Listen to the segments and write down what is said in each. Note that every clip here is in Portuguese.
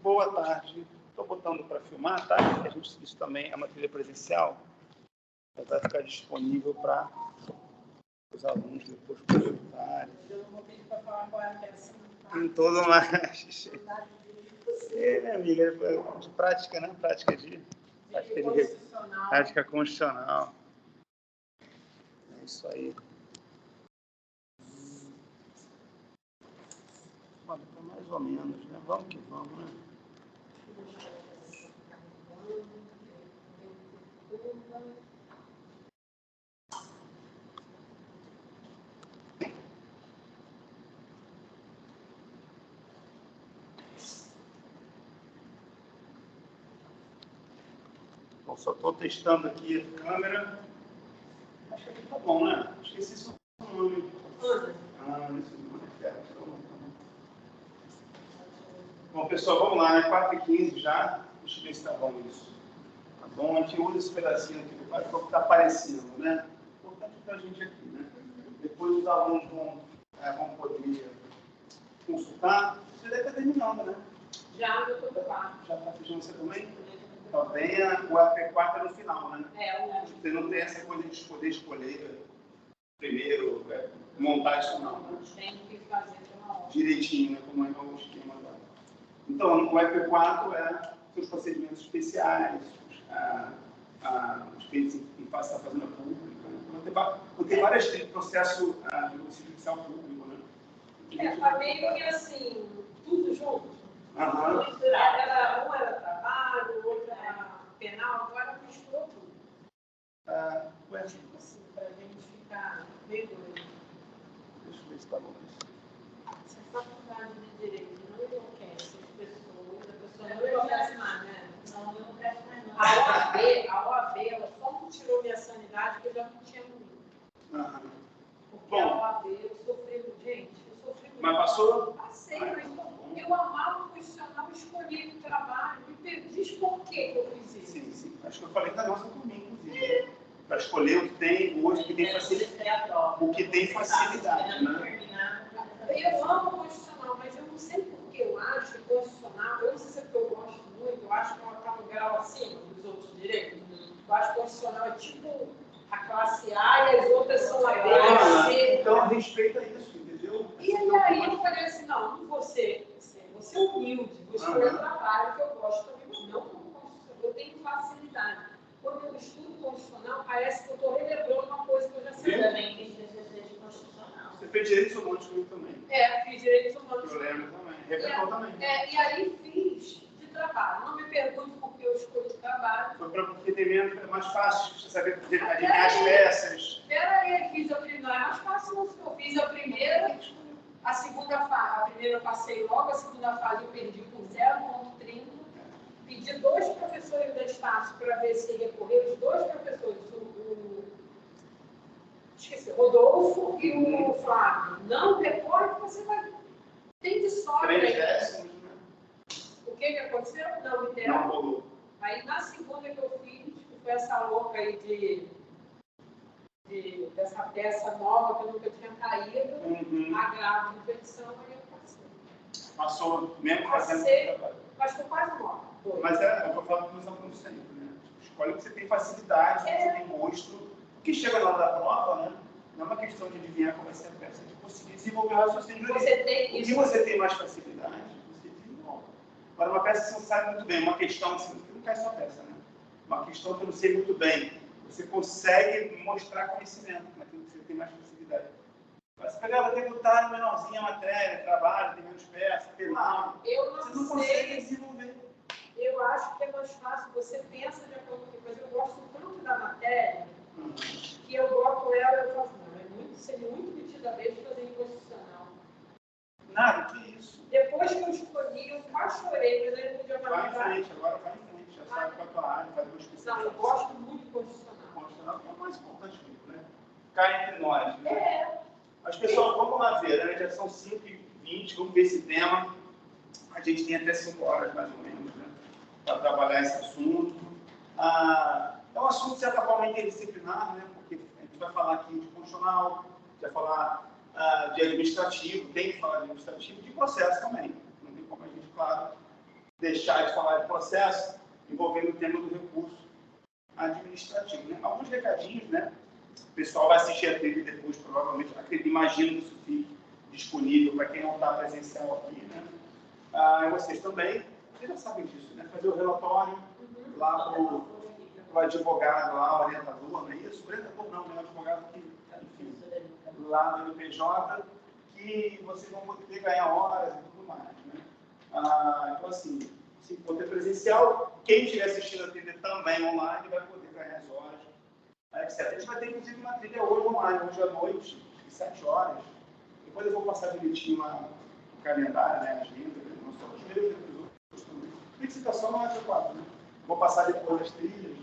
Boa tarde. Estou botando para filmar, tá? Isso também é uma trilha presencial. Vai ficar disponível para os alunos depois consultarem. Eu não vou pedir para falar qual é a peça. Em todo mais. Minha amiga, de prática, né? Prática constitucional. É isso aí. Bom, mais ou menos, né? Vamos que vamos, né? Bom, só estou testando aqui a câmera. Acho que aqui tá bom, né? Esqueci seu nome. Esse nome é certo. Bom, pessoal, vamos lá, né? 4h15 já. Deixa eu ver se tá bom isso. Tá bom? A gente usa esse pedacinho aqui do quadro para ficar aparecendo, né? Importante para a gente aqui, né? Depois os alunos vão poder consultar. Você deve estar terminando, né? Já, eu estou preparado. Já está fechando você também? Também o AP4 é no final, né? Você não tem essa coisa de poder escolher primeiro, montar isso não. Né? Tem que fazer uma hora. Direitinho, né? Como é o esquema da... Então, o EP4 é seus procedimentos especiais, os feitos em face da fazenda pública. Né? Tem várias processos de judicial público, né? Tá meio que assim, tudo junto. Aham. Um era trabalho, outro era penal, agora misturou tudo. Assim, para a gente ficar bem doido. Deixa eu ver se está bom. Essa faculdade de direito não enlouquece as pessoas, a pessoa não enlouquece mais, né? Não enlouquece mais não. A OAB, ela só não tirou minha sanidade porque eu já não tinha muito. Porque a OAB, eu sofri muito. Mas passou? Passei, mas eu amava o profissional, escolhi o trabalho, me perdi por que eu fiz isso. Sim. Acho que eu falei da nossa turminha, inclusive. Para escolher o que tem hoje, o que tem facilidade, né? Eu amo o constitucional, mas eu não sei por que eu acho que o constitucional, eu não sei se é porque eu gosto muito, eu acho que ela está um grau acima dos outros direitos. Eu acho que o constitucional é tipo a classe A e as outras são a B e a C. Então, respeita isso, entendeu? E aí eu falei assim, não vou ser humilde, vou escolher o trabalho que eu gosto também, mas não como constitucional, eu tenho facilidade. Quando eu estudo constitucional, parece que eu estou relembrando uma coisa que eu já sei. Eu também fiz TCC de constitucional. Você fez direitos humanos comigo também. Fiz direitos humanos. Eu lembro também. Repertou também. E aí fiz de trabalho. Não me pergunte por que eu escolhi o trabalho. Foi porque tem menos, é mais fácil você saber adivinhar as peças. Peraí, fiz a primeira. Não é mais fácil não, eu fiz a primeira, a segunda fase. A primeira eu passei logo, a segunda fase eu perdi por 0,30. Pedi 2 professores da Estácio para ver se recorreu, os 2 professores, o Rodolfo e o Flávio. Não recorre, você vai. Tem de sobra. 3 décimos, né? O que aconteceu? Não, literal. Não rolou. Aí na segunda que eu fiz, que foi essa louca aí dessa peça nova que eu nunca tinha caído, a grave de petição, aí eu passei. Passou, mesmo fazendo trabalho. Mas foi quase nova. Mas é o que eu falo com os alunos sempre, né? Escolhe o que você tem facilidade, o que você tem gosto. O que chega na hora da prova, né? Não é uma questão de adivinhar como vai ser a peça, é de conseguir desenvolver o raciocínio jurídico. O que você tem mais facilidade, você desenvolve. Agora, uma peça que você não sabe muito bem, uma questão que não cai só peça, né? Uma questão que eu não sei muito bem, você consegue mostrar conhecimento naquilo que você tem mais facilidade. Mas se pegar ela tributária, menorzinha a matéria, trabalho, tem menos peça, penal, você não consegue desenvolver. Eu acho que é mais fácil, você pensa de acordo com mas eu gosto tanto da matéria que eu boto ela, eu falo, não, seria muito metida vez fazer inconstitucional. Nada, que isso. Depois que eu escolhi, eu quase chorei, mas aí eu podia vai em frente, agora vai em frente, já sabe qual é a tua área, faz uma especialização. Não, eu gosto muito de constitucional. Constitucional é o mais importante mesmo, né? Cai entre nós, né? Mas, pessoal, vamos lá ver, né? Já são 5h20, vamos ver esse tema. A gente tem até 5 horas, mais ou menos, né? Para trabalhar esse assunto. É um assunto, de certa forma, interdisciplinar, né? Porque a gente vai falar aqui de constitucional, vai falar de administrativo, tem que falar de administrativo, de processo também. Não tem como a gente, claro, deixar de falar de processo envolvendo o tema do recurso administrativo. Né? Alguns recadinhos, né? O pessoal vai assistir a trilha depois, provavelmente, imagino que isso fique disponível para quem não está presencial aqui, né? Vocês também, vocês já sabem disso, né? Fazer o relatório lá para o advogado, lá, o orientador, não é isso? O orientador não, né? O advogado que, enfim, lá no MPJ, que vocês vão poder ganhar horas e tudo mais, né? Então, assim, se for ter presencial, quem estiver assistindo a trilha também online vai poder ganhar as horas, etc. A gente vai ter, inclusive, uma trilha hoje online, hoje à noite, às 7 horas. Depois eu vou passar direitinho o calendário, né, a agenda, não só os meus, os outros também. Licitação não é adequado, né? Vou passar depois as trilhas,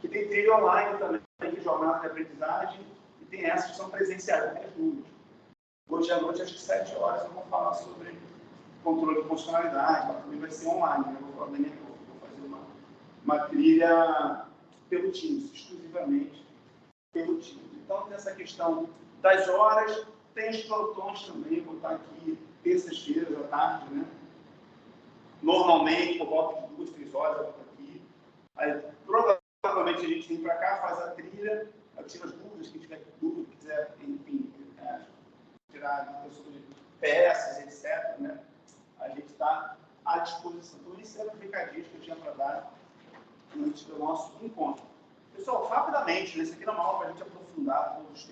que tem trilha online também, tem jornada de aprendizagem, e tem essas que são presenciais, tem as duas. Hoje à noite, às 7 horas, eu vou falar sobre controle de funcionalidade, mas também vai ser online, né? Eu vou fazer uma trilha pelo Teams, exclusivamente pelo Teams. Então, tem essa questão das horas, tem os plantões também, vou estar aqui terças-feiras à tarde, né? Normalmente, por volta de 2, 3 horas, eu vou estar aqui. Aí, provavelmente, a gente vem para cá, faz a trilha, eu tiro as dúvidas, quem tiver dúvida, quiser, enfim, tirar dúvidas sobre peças, etc., né? A gente está à disposição. Então, esses eram os recadinhos que eu tinha para dar antes do nosso encontro. Pessoal, rapidamente, esse aqui não é uma aula para a gente aprofundar todos os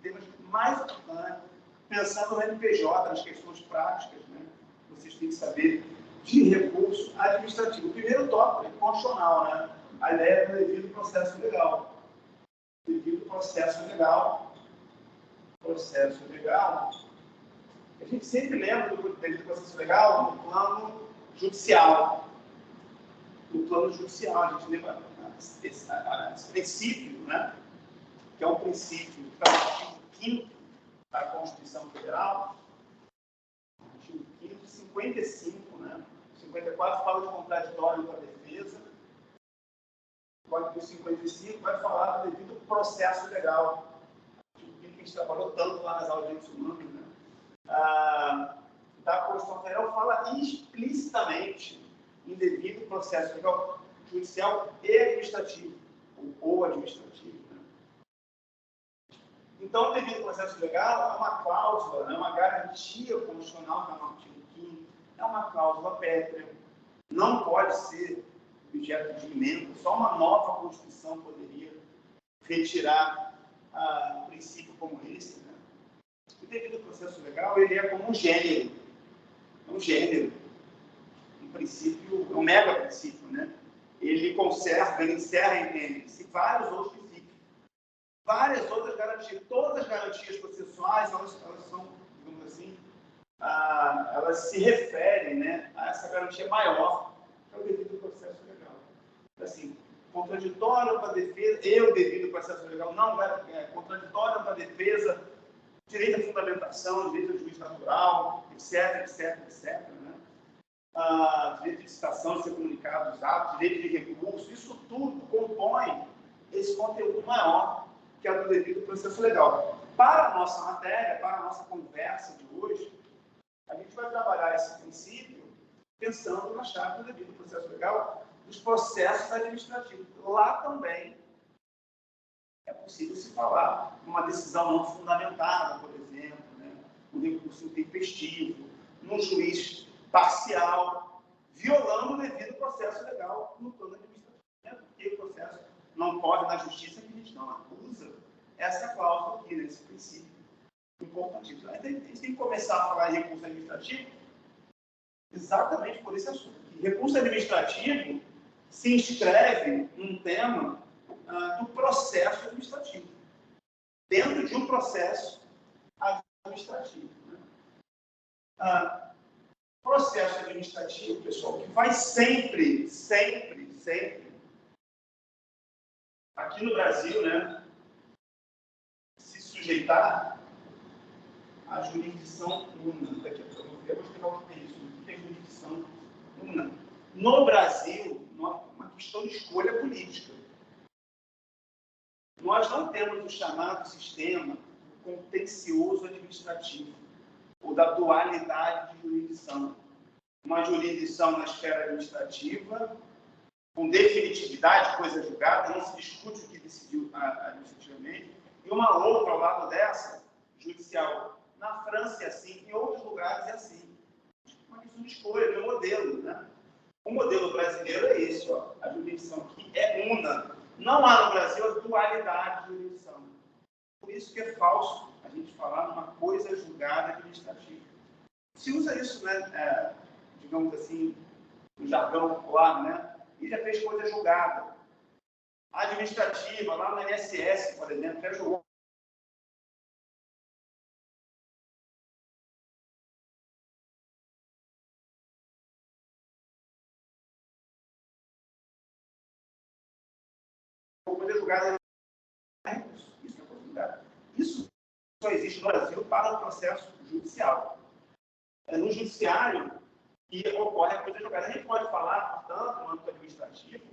temas mais importantes, pensando no MPJ, nas questões práticas, né? Vocês têm que saber de recurso administrativo. O primeiro tópico é constitucional, né? A ideia do devido processo legal. Devido processo legal. Processo legal. A gente sempre lembra do devido processo legal no plano judicial. No plano judicial, a gente lembra esse princípio, né? Que é um princípio que está no artigo 5º da Constituição Federal, artigo 5º, 55, né? 54 fala de contraditório para a defesa, o artigo 55 vai falar do devido processo legal, que a gente trabalhou tanto lá nas audiências humanas, né? Da Constituição Federal fala explicitamente em devido processo legal judicial e administrativo, ou administrativo. Né? Então, o devido processo legal é uma cláusula, é uma garantia constitucional, que é no artigo 5º, é uma cláusula pétrea, não pode ser objeto de emenda, só uma nova Constituição poderia retirar um princípio como esse. Né? O devido processo legal, ele é como um gênero, um princípio, um mega princípio, né? Ele conserva, ele encerra em vários outros princípios, várias outras garantias, todas as garantias processuais, elas são, digamos assim, elas se referem, né, a essa garantia maior, que é o devido processo legal. Assim, contraditório para a defesa, e o devido processo legal não contraditório para a defesa, direito à fundamentação, direito ao juiz natural, etc. Né? Direito de citação, de ser comunicado dos atos, direito de recurso, isso tudo compõe esse conteúdo maior, que é o do devido processo legal. Para a nossa matéria, para a nossa conversa de hoje, a gente vai trabalhar esse princípio pensando na chave do devido processo legal dos processos administrativos. Lá também é possível se falar numa decisão não fundamentada, por exemplo, né? Um recurso intempestivo, num juiz parcial, violando o devido processo legal no plano administrativo. Né? Porque o processo não corre na justiça que a gente não acusa essa cláusula aqui, nesse princípio importantíssimo. A gente tem que começar a falar em recurso administrativo exatamente por esse assunto. Recurso administrativo se inscreve num tema do processo administrativo, dentro de um processo administrativo. Né? Processo administrativo, pessoal, que vai sempre, aqui no Brasil, né, se sujeitar à jurisdição una. Daqui a pouco eu vou explicar o que é isso, o que é jurisdição una. No Brasil, uma questão de escolha política. Nós não temos o chamado sistema contencioso administrativo, ou da dualidade de jurisdição. uma jurisdição na esfera administrativa, com definitividade, coisa julgada, não se discute o que decidiu administrativamente, e uma outra ao lado dessa, judicial. Na França é assim, em outros lugares é assim. Uma questão de escolha, de um modelo, né? O modelo brasileiro é esse, ó. A jurisdição aqui é una. Não há no Brasil a dualidade de jurisdição. Por isso que é falso a gente falar numa coisa julgada administrativa. Se usa isso, né, digamos assim, no jargão popular, né? E já fez coisa julgada. Administrativa, lá no INSS, por exemplo, que é julgado. Coisa julgada. Isso é coisa julgada. Isso só existe no Brasil para o processo judicial. É no judiciário que ocorre a coisa julgada. A gente pode falar, portanto, no âmbito administrativo,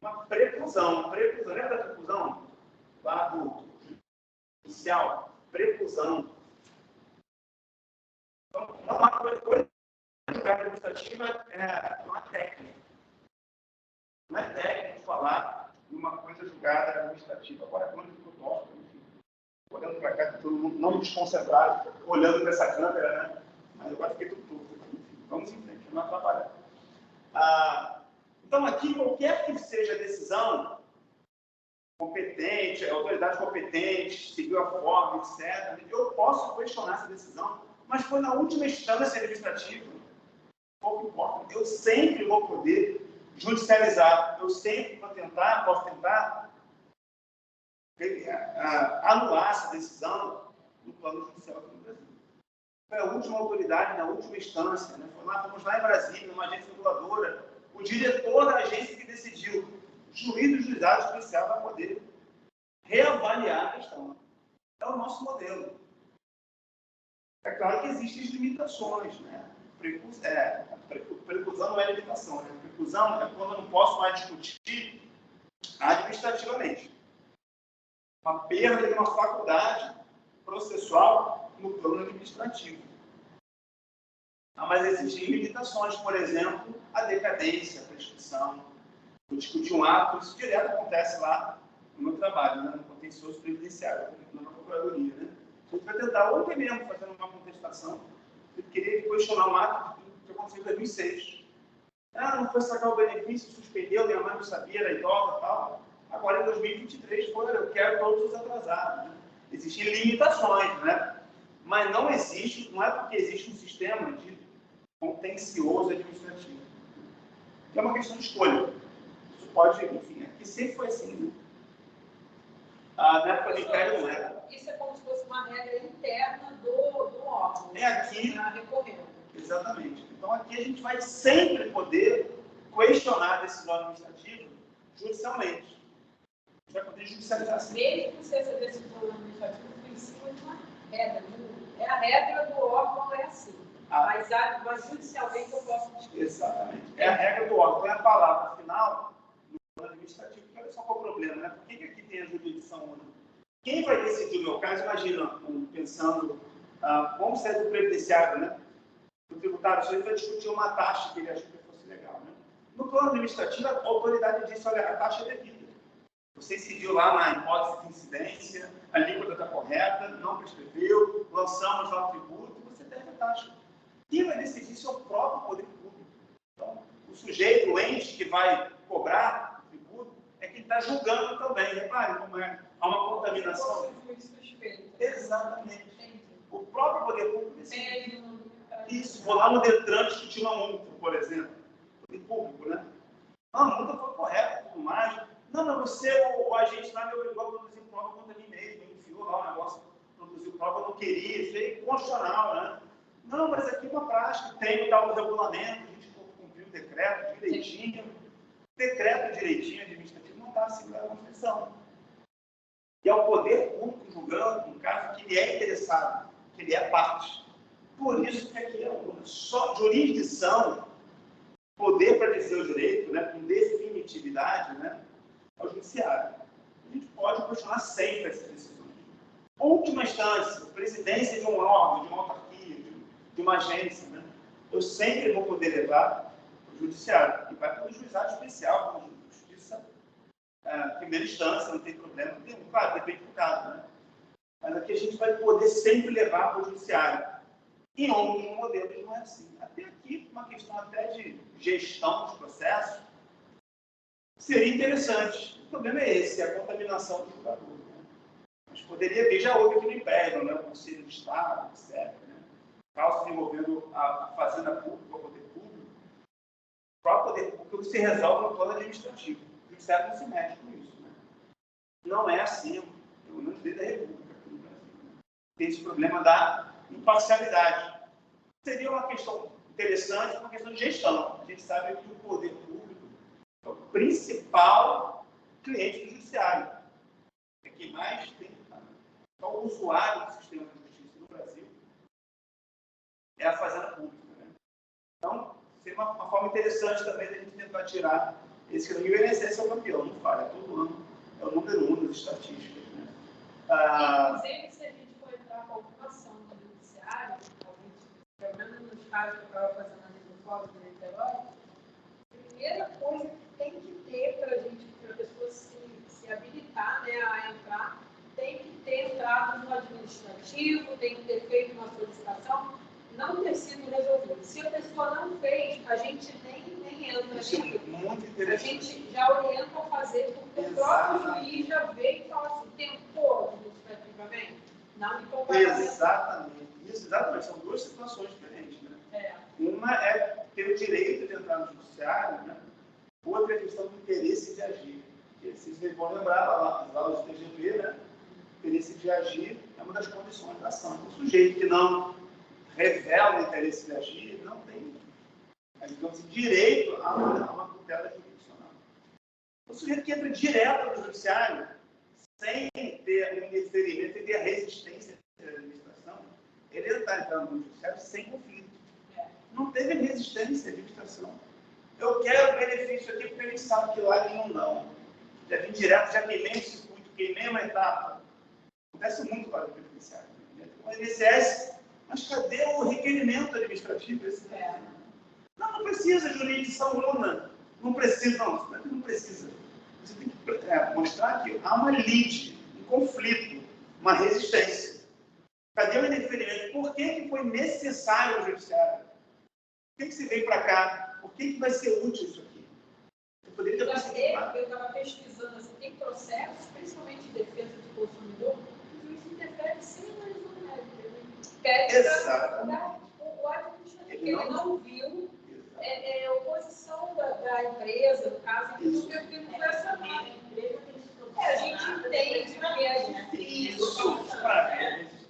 uma preclusão. Preclusão, lembra da preclusão? Lá do judicial, preclusão. Então, uma coisa julgada administrativa é uma técnica. Não é técnico falar de uma coisa julgada administrativa. Agora, quando eu gosto, enfim, olhando para cá, todo mundo não desconcentrado, olhando para essa câmera, né? Mas agora fiquei tudo torto. Vamos em frente, não atrapalhar. Então, aqui, qualquer que seja a decisão competente, a autoridade competente, seguiu a forma, etc., eu posso questionar essa decisão, mas foi na última instância administrativa. Pouco importa. Eu sempre vou poder judicializar. Eu sempre vou tentar, posso tentar anular essa decisão no plano judicial aqui no Brasil. Foi a última autoridade, na última instância. Né? Fomos lá em Brasília, numa agência reguladora, o diretor da agência que decidiu, o juiz do juizado especial vai poder reavaliar a questão. É o nosso modelo. É claro que existem limitações, né? Preclusão não é limitação, né? Preclusão é quando eu não posso mais discutir administrativamente. Uma perda de uma faculdade processual no plano administrativo. Mas existem limitações, por exemplo, a decadência, a prescrição. Eu discutir um ato, isso direto acontece lá no meu trabalho, né? No contencioso previdenciário, na procuradoria, né? A gente vai tentar, ontem mesmo, fazendo uma contestação, eu queria questionar um ato que aconteceu em 2006. Não foi sacar o benefício, suspendeu, minha mãe não sabia, era idosa e tal. Agora, em 2023, eu quero todos os atrasados. Né? Existem limitações, né? Mas não existe, não é porque existe um sistema de contencioso administrativo. É uma questão de escolha. Isso pode, enfim, aqui sempre foi assim, né? Na época do Império não era. Isso é como se fosse uma regra interna do órgão. É aqui. Recorrendo. Exatamente. Então, aqui a gente vai sempre poder questionar a decisão administrativa judicialmente. A gente vai poder judicializar assim. Mesmo se essa decisão administrativa foi em cima de uma regra. É a regra do órgão, é assim. Mas judicialmente eu posso discutir. Exatamente. É a regra do órgão. É a palavra final no plano administrativo. Olha só qual é o problema, né? Por que aqui tem a jurisdição única? Quem vai decidir o meu caso, imagina, pensando, vamos sair do previdenciário, né? O tributário, se ele vai discutir uma taxa que ele achou que fosse legal, né? No plano administrativo, a autoridade disse, olha, a taxa é devida. Você incidiu lá na hipótese de incidência, a alíquota está correta, não prescreveu, lançamos lá o tributo, você deve a taxa. Quem vai decidir isso é o próprio poder público. Então, o sujeito, o ente que vai cobrar o tributo, é quem está julgando também. Repare como há uma contaminação. Exatamente. O próprio poder público decide. Isso, vou lá no Detran discutir uma multa, por exemplo. Poder público, né? A multa foi correta, tudo mais. Não, mas você, o agente lá me obrigou a produzir prova contra mim mesmo. Me enfiou lá o negócio, produziu prova, eu não queria, isso é inconstitucional, né? Não, mas aqui é uma prática, tem o tal do regulamento, a gente cumpriu o decreto direitinho. Decreto direitinho administrativo não está acima da Constituição. E é o poder público julgando um caso que ele é interessado, que ele é parte. Por isso que aqui é só jurisdição, poder para dizer o direito, né, com definitividade, né, ao judiciário. A gente pode questionar sempre essas decisões. Última instância, presidência de um órgão, de uma autarquia, de uma agência, né? eu sempre vou poder levar para o judiciário. E vai para o juizado especial, para a justiça, primeira instância, não tem problema. Claro, depende do caso, né? Mas aqui a gente vai poder sempre levar para o judiciário. Em outros modelos não é assim. Até aqui, uma questão até de gestão dos processos, seria interessante. O problema é esse, a contaminação do julgador. Né? Mas poderia ver, já houve aqui no Império, né? O Conselho de Estado, etc. Né? Casos envolvendo a fazenda pública, o poder público. O próprio poder público se resolve no plano administrativo. O judiciário não se mexe com isso. Né? Não é assim, pelo menos desde a República aqui no Brasil. Né? Tem esse problema da imparcialidade. Seria uma questão interessante, uma questão de gestão. A gente sabe que o poder público é o principal cliente do judiciário. É quem mais tem. Então, o usuário do sistema de justiça no Brasil é a fazenda pública. Né? Então, seria uma forma interessante também da gente tentar tirar esse caminho. O INSS é o campeão, não falha. Todo ano é o número 1 das estatísticas. Né? Inclusive, se a gente for entrar com alguma ação no judiciário, pelo menos nos casos que eu estava fazendo ali no Fórum de Niterói, a primeira coisa que tem que ter para a pessoa se habilitar, né, a entrar, tem que ter entrado no administrativo, tem que ter feito uma solicitação, não ter sido resolvido. Se a pessoa não fez, a gente nem entra. Isso é muito interessante. A gente já orienta a fazer, porque o próprio juiz já veio e fala assim, tentou administrativamente? Não me compara. Exatamente. Isso, exatamente. São duas situações diferentes. Né? Uma é ter o direito de entrar no judiciário, né? Outra é a questão do interesse de agir. Vocês vão lembrar lá nas aulas do TGV, né? O interesse de agir é uma das condições da ação. O sujeito que não revela o interesse de agir não tem, digamos, direito a uma tutela jurisdicional. O sujeito que entra direto no judiciário, sem ter um interferimento, sem ter a resistência da administração, ele está entrando no judiciário sem conflito. Não teve resistência à administração. Eu quero benefício aqui porque ele sabe que lá nenhum não. Já vim direto, já queimei esse circuito, queimei uma etapa. Acontece muito lá no judiciário. O INSS, mas cadê o requerimento administrativo? Não precisa jurisdição una. Não precisa, não precisa. Você tem que mostrar que há uma lide, um conflito, uma resistência. Cadê o interferimento? Por que foi necessário o judiciário? Por que se veio para cá? Por que vai ser útil isso aqui? Eu estava pesquisando, assim, tem processos, principalmente de defesa do consumidor, que o juiz interfere sem analisar o mérito. Ele pede o administrativo, ele não viu a oposição da empresa, no caso, porque não foi essa marca. A gente entende que é difícil. O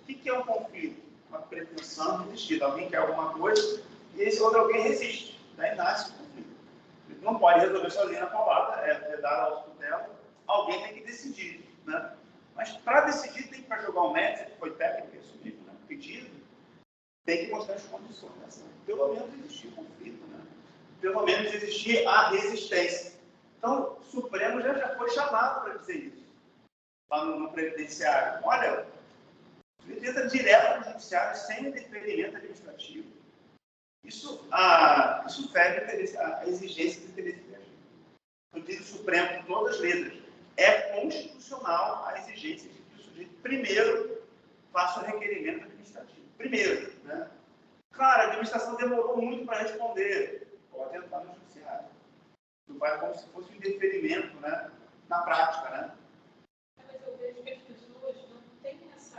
que é um conflito? Uma pretensão resistida. Alguém quer alguma coisa e esse outro alguém resiste. Daí nasce o conflito. Ele não pode resolver sozinho na palavra, é dar ao tutela. Alguém tem que decidir. Né? Mas para decidir, tem que jogar o mérito, que foi técnico, isso mesmo, né? Pedido, tem que mostrar as condições. Né? Pelo menos existir o conflito. Né? Pelo menos existir a resistência. Então, o Supremo já foi chamado para dizer isso. Lá no Previdenciário. Olha, ele entra direto no judiciário sem interferimento administrativo. Isso fere a exigência do interesse de agir. Eu digo o Supremo com todas as letras. É constitucional a exigência de que o sujeito primeiro faça o requerimento administrativo. Primeiro, né? Claro, a administração demorou muito para responder. Pode entrar no judiciário. Não vai como se fosse um interferimento, né? Na prática, né? Mas eu vejo que as pessoas não têm esse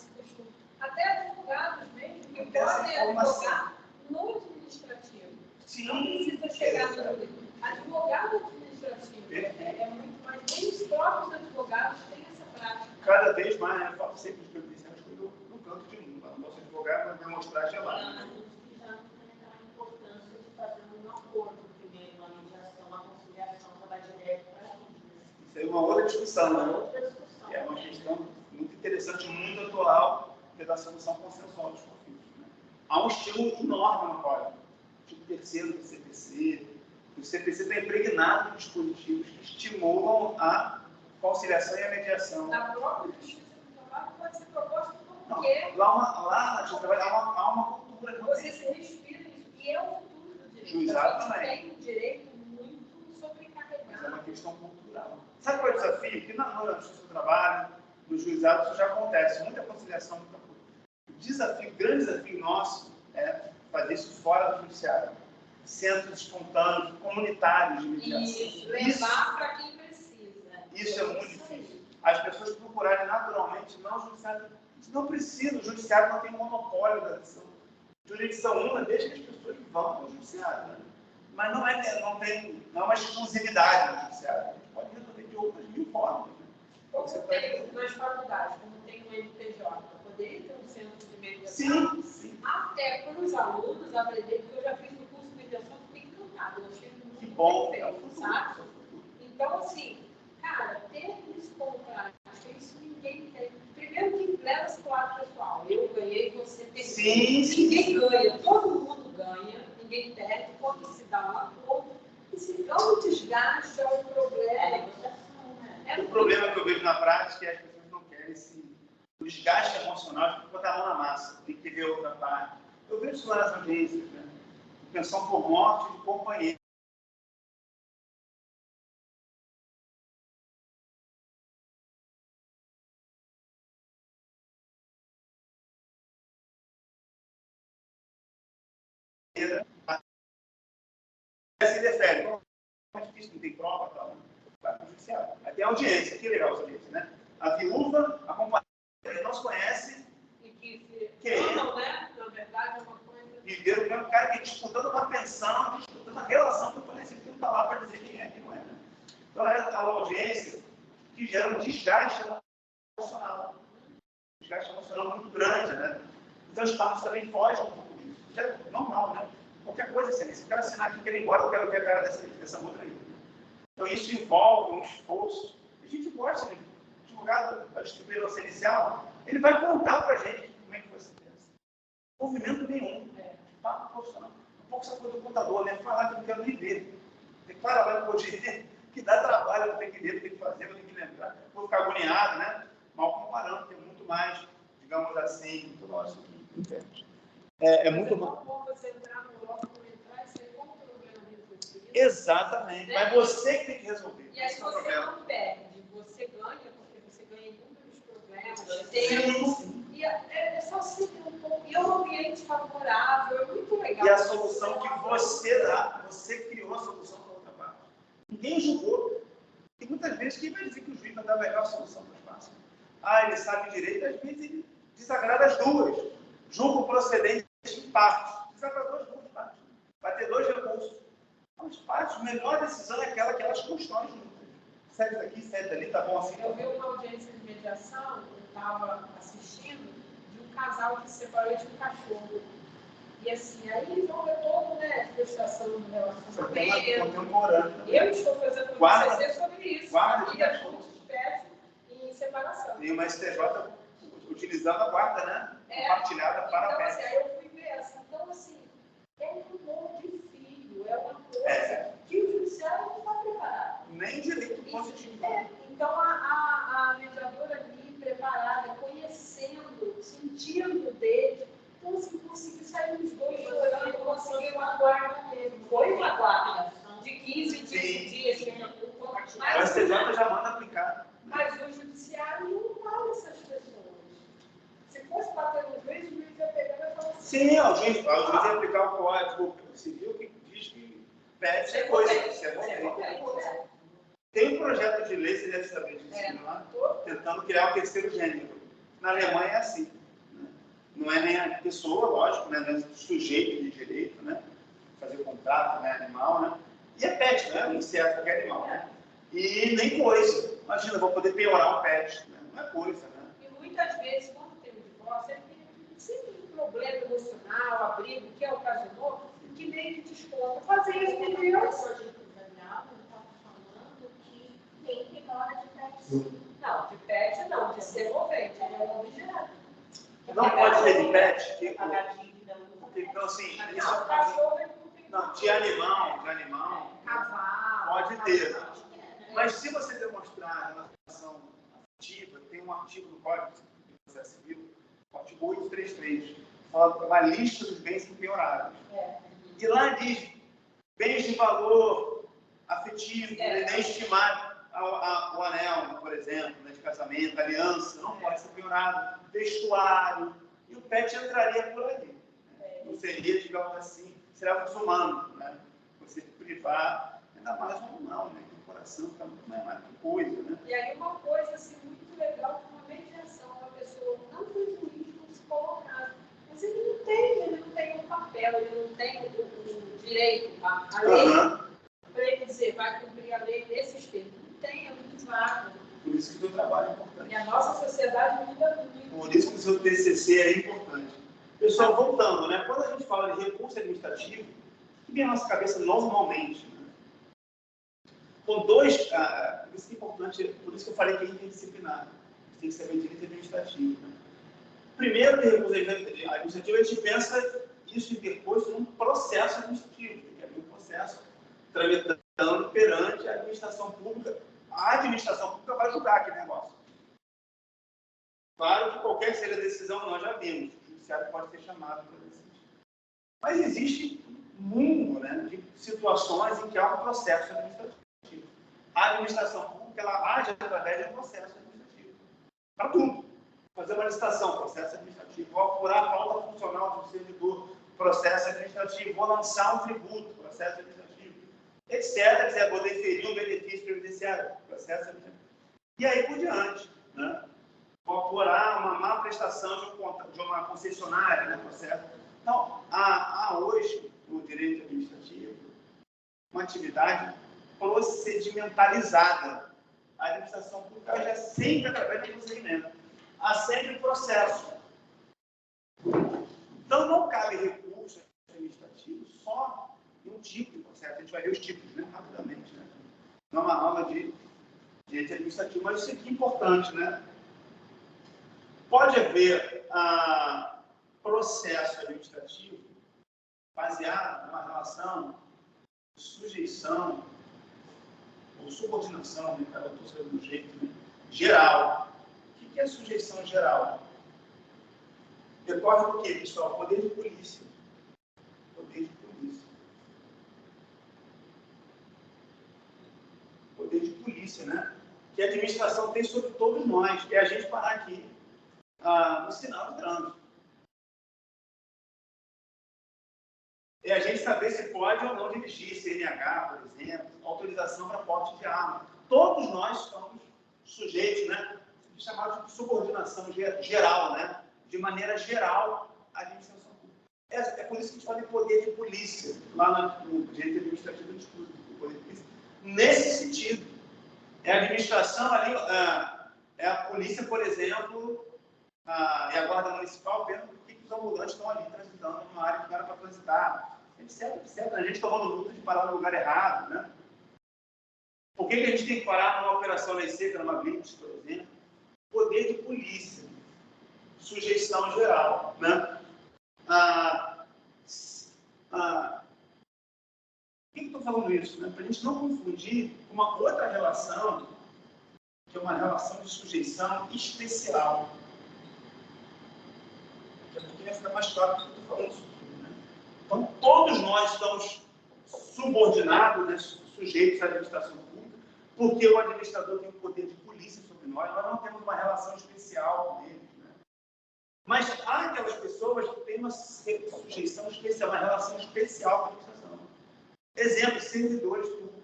costume. Até advogados mesmo, que podem advogar no administrativo. Sim. Não precisa chegar no jurídico. Advogado administrativo é muito mais. Nem os próprios advogados têm essa prática. Cada vez mais, né? Eu falo sempre que os previdenciários estão no canto de mundo. Não posso advogar, mas demonstrar gelado. A gente já não tem a importância de fazer um acordo primeiro, uma mediação, uma conciliação, que vai direto para a gente. Isso é uma outra discussão, né? Outra discussão. É uma questão muito interessante, muito atual, que é da solução consensual dos conflitos. Né? Há um estímulo enorme no código. O artigo 3º do CPC. O CPC está impregnado de dispositivos que estimulam a conciliação e a mediação. Na própria justiça do trabalho pode ser proposta como Não, quer. lá na justiça do trabalho há uma cultura cultura. Você se respira isso. E é o futuro do direito. Juizado a gente também. tem um direito muito sobrecarregado. Mas é uma questão cultural. Sabe qual é o desafio? Que na justiça do trabalho, no juizado, isso já acontece. Muita conciliação, muita coisa. O desafio, o grande desafio nosso é fazer isso fora do judiciário. Centros espontâneos, comunitários de mediação. Isso, levar para quem precisa. Isso é muito difícil. As pessoas procurarem naturalmente, não o judiciário. Não precisa, o judiciário não tem monopólio da decisão. Jurisdição uma deixa que as pessoas vão para o judiciário. Né? Mas não é uma exclusividade do judiciário. A gente pode resolver de outras mil formas. Né? Como tem nas faculdades, como tem no MPJ, poderia ter um centro de mediação. Sim. Até para os alunos aprender, porque eu já fiz no curso de mediação, fiquei encantada, eu achei muito que bom, perfeito, sabe? Então, assim, cara, ter isso como prática, isso ninguém tem. Primeiro que leva-se para o lado pessoal. Eu ganhei, você perdeu. Sim. Ninguém ganha, todo mundo ganha, ninguém perde, quando se dá um acordo. E se dá um desgaste, é um problema. O problema que eu vejo na prática é que as pessoas não querem o desgaste emocional de botar a mão na massa, tem que ver outra parte. Eu vejo isso lá nas audiências, né? Pensão por morte de companheiro. Se defere. É difícil, não tem prova, tal. Vai para o judiciário. Aí tem audiência, que legal saber isso, né? A viúva, a companheira, não se conhece. E que não, né? Na verdade, é uma coisa. Viver o mesmo cara que disputando uma pensão, disputando uma relação que eu conheci, que não está lá para dizer quem é, quem não é. Né? Então, é a audiência que gera um desgaste emocional. Um desgaste emocional muito grande, né? Então, os partos também fogem um pouco disso. Isso é normal, né? Qualquer coisa assim, se eu quero assinar aqui, quero ir embora, eu quero ver a cara dessa outra aí. Então, isso envolve um esforço. A gente gosta, né? O advogado, a distribuidora inicial, ele vai contar para a gente como é que você pensa. Movimento nenhum. Papo profissional. Um pouco essa coisa do contador, né? Falar que eu não quero nem ver. Declara lá no poder que dá trabalho, eu tenho que ler, eu tenho que fazer, eu tenho que lembrar. Vou ficar agoniado, né? Mal comparando, tem muito mais, digamos assim, muito nosso que é muito bom. Você entrar no bloco, entrar e sair com o problema resolvido. Exatamente. Né? Mas você que tem que resolver. E aí você não perde, você ganha, porque você ganha inúmeros problemas, Sim. E é só se um pouco. E é um ambiente favorável, é muito legal. E a solução que você dá, você criou a solução para outra parte. Ninguém julgou. E muitas vezes, quem vai dizer que o juiz vai dar a melhor solução para as partes? Ah, ele sabe direito, às vezes ele desagrada as duas. Julga o procedente em partes. Desagradou as duas partes. Vai ter dois recursos. As partes, a melhor decisão é aquela que elas constroem juntas. Cede daqui, cede dali, tá bom assim? Eu vi uma audiência de mediação, eu estava assistindo, de um casal que se separou de um cachorro. E assim, aí resolve todo, né, frustração do relacionamento. Eu estou fazendo um TCC sobre isso. Família juntos, espécie em separação. Tem uma STJ utilizando a guarda, né? Compartilhada para então, a assim, aí eu fui ver assim. Então, assim, é um amor de filho, é uma coisa que o judiciário não está preparado. Nem direito positivo. Então, a mediadora ali, preparada, conhecendo, sentindo dele, então, assim, conseguiu sair os dois chorando, conseguiu uma guarda dele. Foi uma guarda de 15 dias. Mas a STJ já manda aplicar. Mas o judiciário não fala essas pessoas. Se fosse bater no juiz, o juiz ia pegar e ia falar assim. Sim, o juiz ia aplicar o código civil que diz que pede ser coisa. Tem um projeto de lei, você deve saber disso, lá, tentando criar o terceiro gênero. Na Alemanha é assim. Né? Não é nem a pessoa, lógico, né? Não é sujeito de direito, né? Fazer contrato, né? Animal, né? E é pet, né? Um inseto que é animal, né? E nem coisa. Imagina, eu vou poder penhorar um pet. Né? Não é coisa, né? E muitas vezes, quando tem um divórcio, ele tem sempre um problema emocional, abrigo, que é ocasionou, que meio que desconta. Fazer isso com Deus. Tem que hora de pet. Não, de pet não, de ser movente, é um objeto. Não pode ter de pet, que, Então, assim, Não, cachorro não, de animal, cavalo, pode ter. Mas se você demonstrar a relação afetiva, tem um artigo do Código de Processo Civil, o artigo 833, uma lista dos bens impenhoráveis. E lá diz bens de valor afetivo, nem estimado, o anel, por exemplo, né, de casamento, aliança, não pode ser penhorado, vestuário, e o pet entraria por ali. Não seria, digamos assim, seria muçulmano, né? Você privar, ainda mais um animal, né? Que o coração fica muito mais que coisa, né? E aí uma coisa assim, muito legal, uma mediação, uma pessoa, tanto o juiz como psicologado, mas ele não tem um papel, ele não tem o direito, a lei, para ele dizer, vai cumprir a lei desses termos. Não tem, é muito vago. Por isso que o seu trabalho é importante. E a nossa sociedade muda muito. Por isso que o seu TCC é importante. Pessoal, voltando, né? Quando a gente fala de recurso administrativo, o que vem na nossa cabeça normalmente? Né? Com dois, por isso que é importante, por isso que eu falei que é interdisciplinar, tem que saber direito administrativo. Né? Primeiro, de recurso administrativo, a gente pensa isso interposto num processo administrativo, que é um processo tramitando perante a administração pública. A administração pública vai julgar aquele negócio. Claro que qualquer seja a decisão, nós já vimos, o judiciário pode ser chamado para decidir. Mas existe um mundo, né, de situações em que há um processo administrativo. A administração pública ela age através de um processo administrativo. Para tudo. Fazer uma licitação, processo administrativo. Vou apurar a pauta funcional do servidor, processo administrativo. Vou lançar um tributo, processo administrativo. Etc. Vou deferir um benefício previdenciário, processo administrativo. E aí por diante, né? Vou apurar uma má prestação de uma concessionária, né, processo. Então, há hoje, no direito administrativo, uma atividade procedimentalizada. A administração pública já sempre através do procedimento. Há sempre processo. Então, não cabe recurso administrativo só em um tipo de processo. A gente vai ver os tipos, né, rapidamente. Né? Não é uma aula de direito administrativo, mas isso aqui é importante, né? Pode haver processo administrativo baseado numa relação de sujeição ou subordinação, né? Cada um sabe do jeito, né? Geral. O que é sujeição geral? Decorre do quê, pessoal? Poder de polícia. Poder de polícia. Poder de polícia, né? Que a administração tem sobre todos nós, que é a gente parar aqui no sinal do trânsito. É a gente saber se pode ou não dirigir, CNH, por exemplo, autorização para porte de arma. Todos nós estamos sujeitos, né? Chamado de subordinação geral, né? De maneira geral, à administração pública. É por isso que a gente fala em poder de polícia, lá no direito administrativo de estudo, do poder de polícia. Nesse sentido, é a administração ali, é a polícia, por exemplo, e a guarda municipal vendo por que os ambulantes estão ali transitando numa área que não era para transitar, etc. A gente tomando luta de parar no lugar errado, né? Por que a gente tem que parar numa operação lei seca, numa blitz, por exemplo? Poder de polícia, sujeição geral, né? Por que eu estou falando isso? Né? Para a gente não confundir com uma outra relação, que é uma relação de sujeição especial. Porque vai ficar mais claro que eu estou falando isso tudo, né? Então, todos nós estamos subordinados, né, sujeitos à administração pública, porque o administrador tem o poder de polícia sobre nós não temos uma relação especial com ele. Né? Mas há aquelas pessoas que têm uma sujeição especial, uma relação especial com a administração. Exemplos, servidores públicos.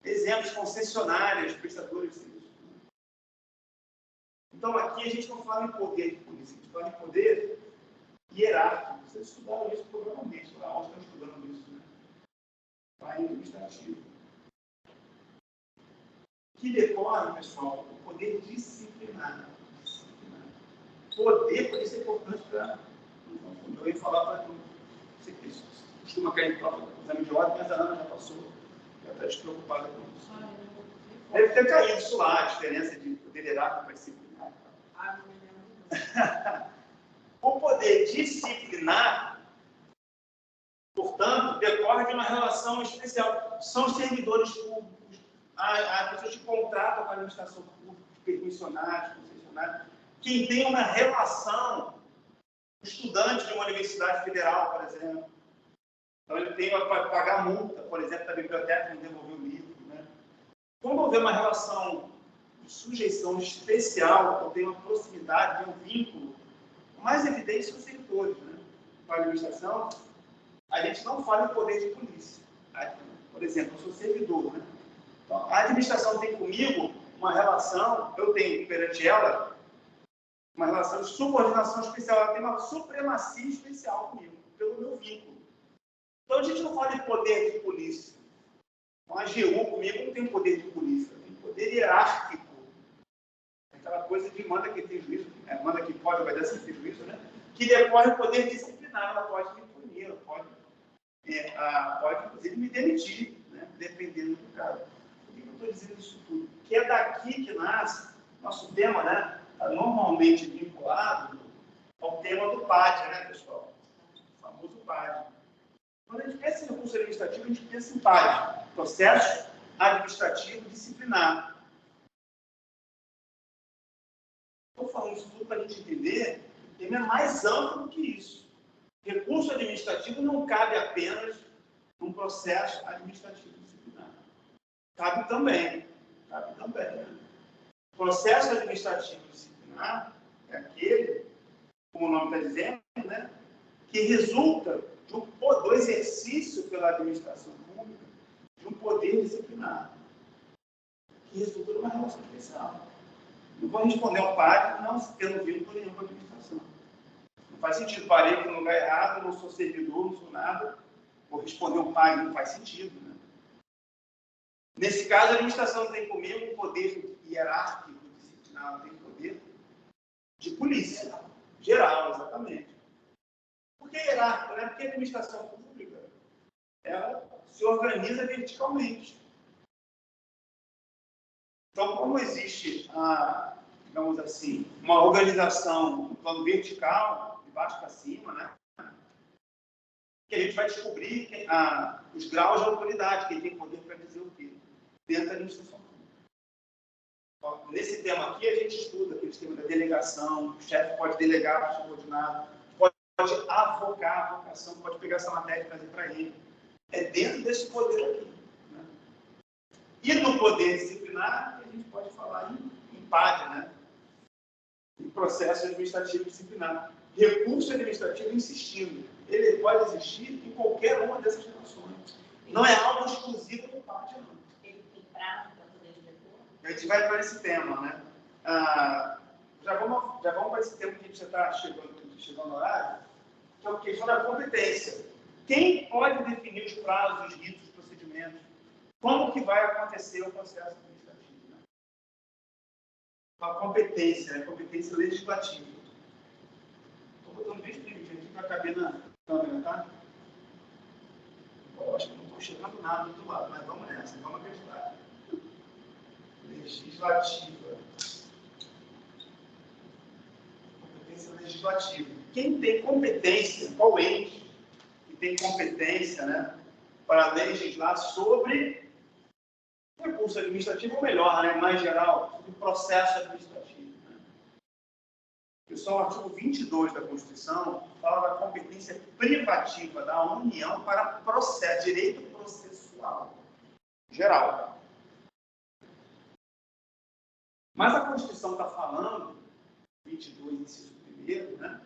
Exemplos, concessionários, prestadores de serviços públicos. Então, aqui a gente não fala em poder de polícia, a gente fala em poder hierárquico. Vocês estudaram isso provavelmente, lá onde estão estudando isso, né? Lá em administrativo. Que decorre, pessoal, o poder disciplinar. Poder, por isso é importante para... Eu ia falar para não sei o que isso costuma cair em prova do exame de ordem, mas a Ana já passou, já está despreocupada com isso. Deve ter caído isso lá, a diferença de poder hierárquico para disciplinar. O poder disciplinar, portanto, decorre de uma relação especial. São os servidores públicos, há pessoas que contratam com a administração pública, permissionários, concessionários, quem tem uma relação estudante de uma universidade federal, por exemplo. Então, ele tem que pagar multa, por exemplo, da biblioteca, não devolver o livro. Né? Quando houver uma relação de sujeição especial, ou tem uma proximidade, tem um vínculo, o mais evidente são os servidores. Né? Com a administração, a gente não fala em poder de polícia. Por exemplo, eu sou servidor. Né? Então, a administração tem comigo uma relação, eu tenho perante ela, uma relação de subordinação especial, ela tem uma supremacia especial comigo, pelo meu vínculo. Então, a gente não fala de poder de polícia. Então, a AGU comigo não tem poder de polícia, tem poder hierárquico. Aquela coisa de manda que tem juízo, manda que pode, obedece que tem juízo, né? Que decorre o poder disciplinar, ela pode me punir, ela pode, inclusive, me demitir, né? Dependendo do caso. Por que eu estou dizendo isso tudo? Que é daqui que nasce nosso tema, né? Normalmente vinculado ao tema do PAD, né, pessoal? O famoso PAD. Quando a gente pensa em recurso administrativo, a gente pensa em PAD, processo administrativo disciplinar. Estou falando isso tudo para a gente entender que o tema é mais amplo do que isso. Recurso administrativo não cabe apenas num processo administrativo disciplinar. Cabe também. Né? Processo administrativo disciplinar é aquele, como o nome está dizendo, né, que resulta do exercício pela administração pública de um poder disciplinar, que resulta de uma relação especial. Não vou responder ao PAD não tendo vínculo nenhum com a administração. Não faz sentido, parei aqui no lugar errado, não sou servidor, não sou nada, vou responder ao PAD, não faz sentido. Né? Nesse caso, a administração tem comigo um poder hierárquico, disciplinar, tem poder de polícia, geral, exatamente. Por que hierárquico? Né? Porque a administração pública, ela se organiza verticalmente. Então, como existe, digamos assim, uma organização no plano vertical, de baixo para cima, né? Que a gente vai descobrir os graus de autoridade, quem tem poder para dizer o quê, dentro da administração pública. Então, nesse tema aqui, a gente estuda aquele tema da delegação, o chefe pode delegar para o subordinado, pode avocar a vocação, pode pegar essa matéria e trazer para ele. É dentro desse poder aqui. Né? E no poder disciplinar, a gente pode falar em PAD, né? Em processo administrativo disciplinar. Recurso administrativo insistindo. Ele pode existir em qualquer uma dessas relações. Não é algo exclusivo do PAD, não. Ele tem prazo para poder depor? A gente vai para esse tema, né? Já vamos para esse tema que a gente já está chegando no horário, que é a questão da competência. Quem pode definir os prazos, os ritos, os procedimentos? Como que vai acontecer o processo administrativo? Né? A competência, né? Competência legislativa. Estou botando bem escrito aqui para caber na câmera, tá? Eu acho que não estou chegando nada do outro lado, mas vamos nessa, vamos acreditar. Legislativa. Competência legislativa. Quem tem competência, qual ente que tem competência, né, para legislar sobre recurso administrativo, ou melhor, né, mais geral, sobre processo administrativo. Né? Pessoal, o artigo 22 da Constituição fala da competência privativa da União para processo, direito processual geral. Mas a Constituição está falando, 22, inciso 1º, né,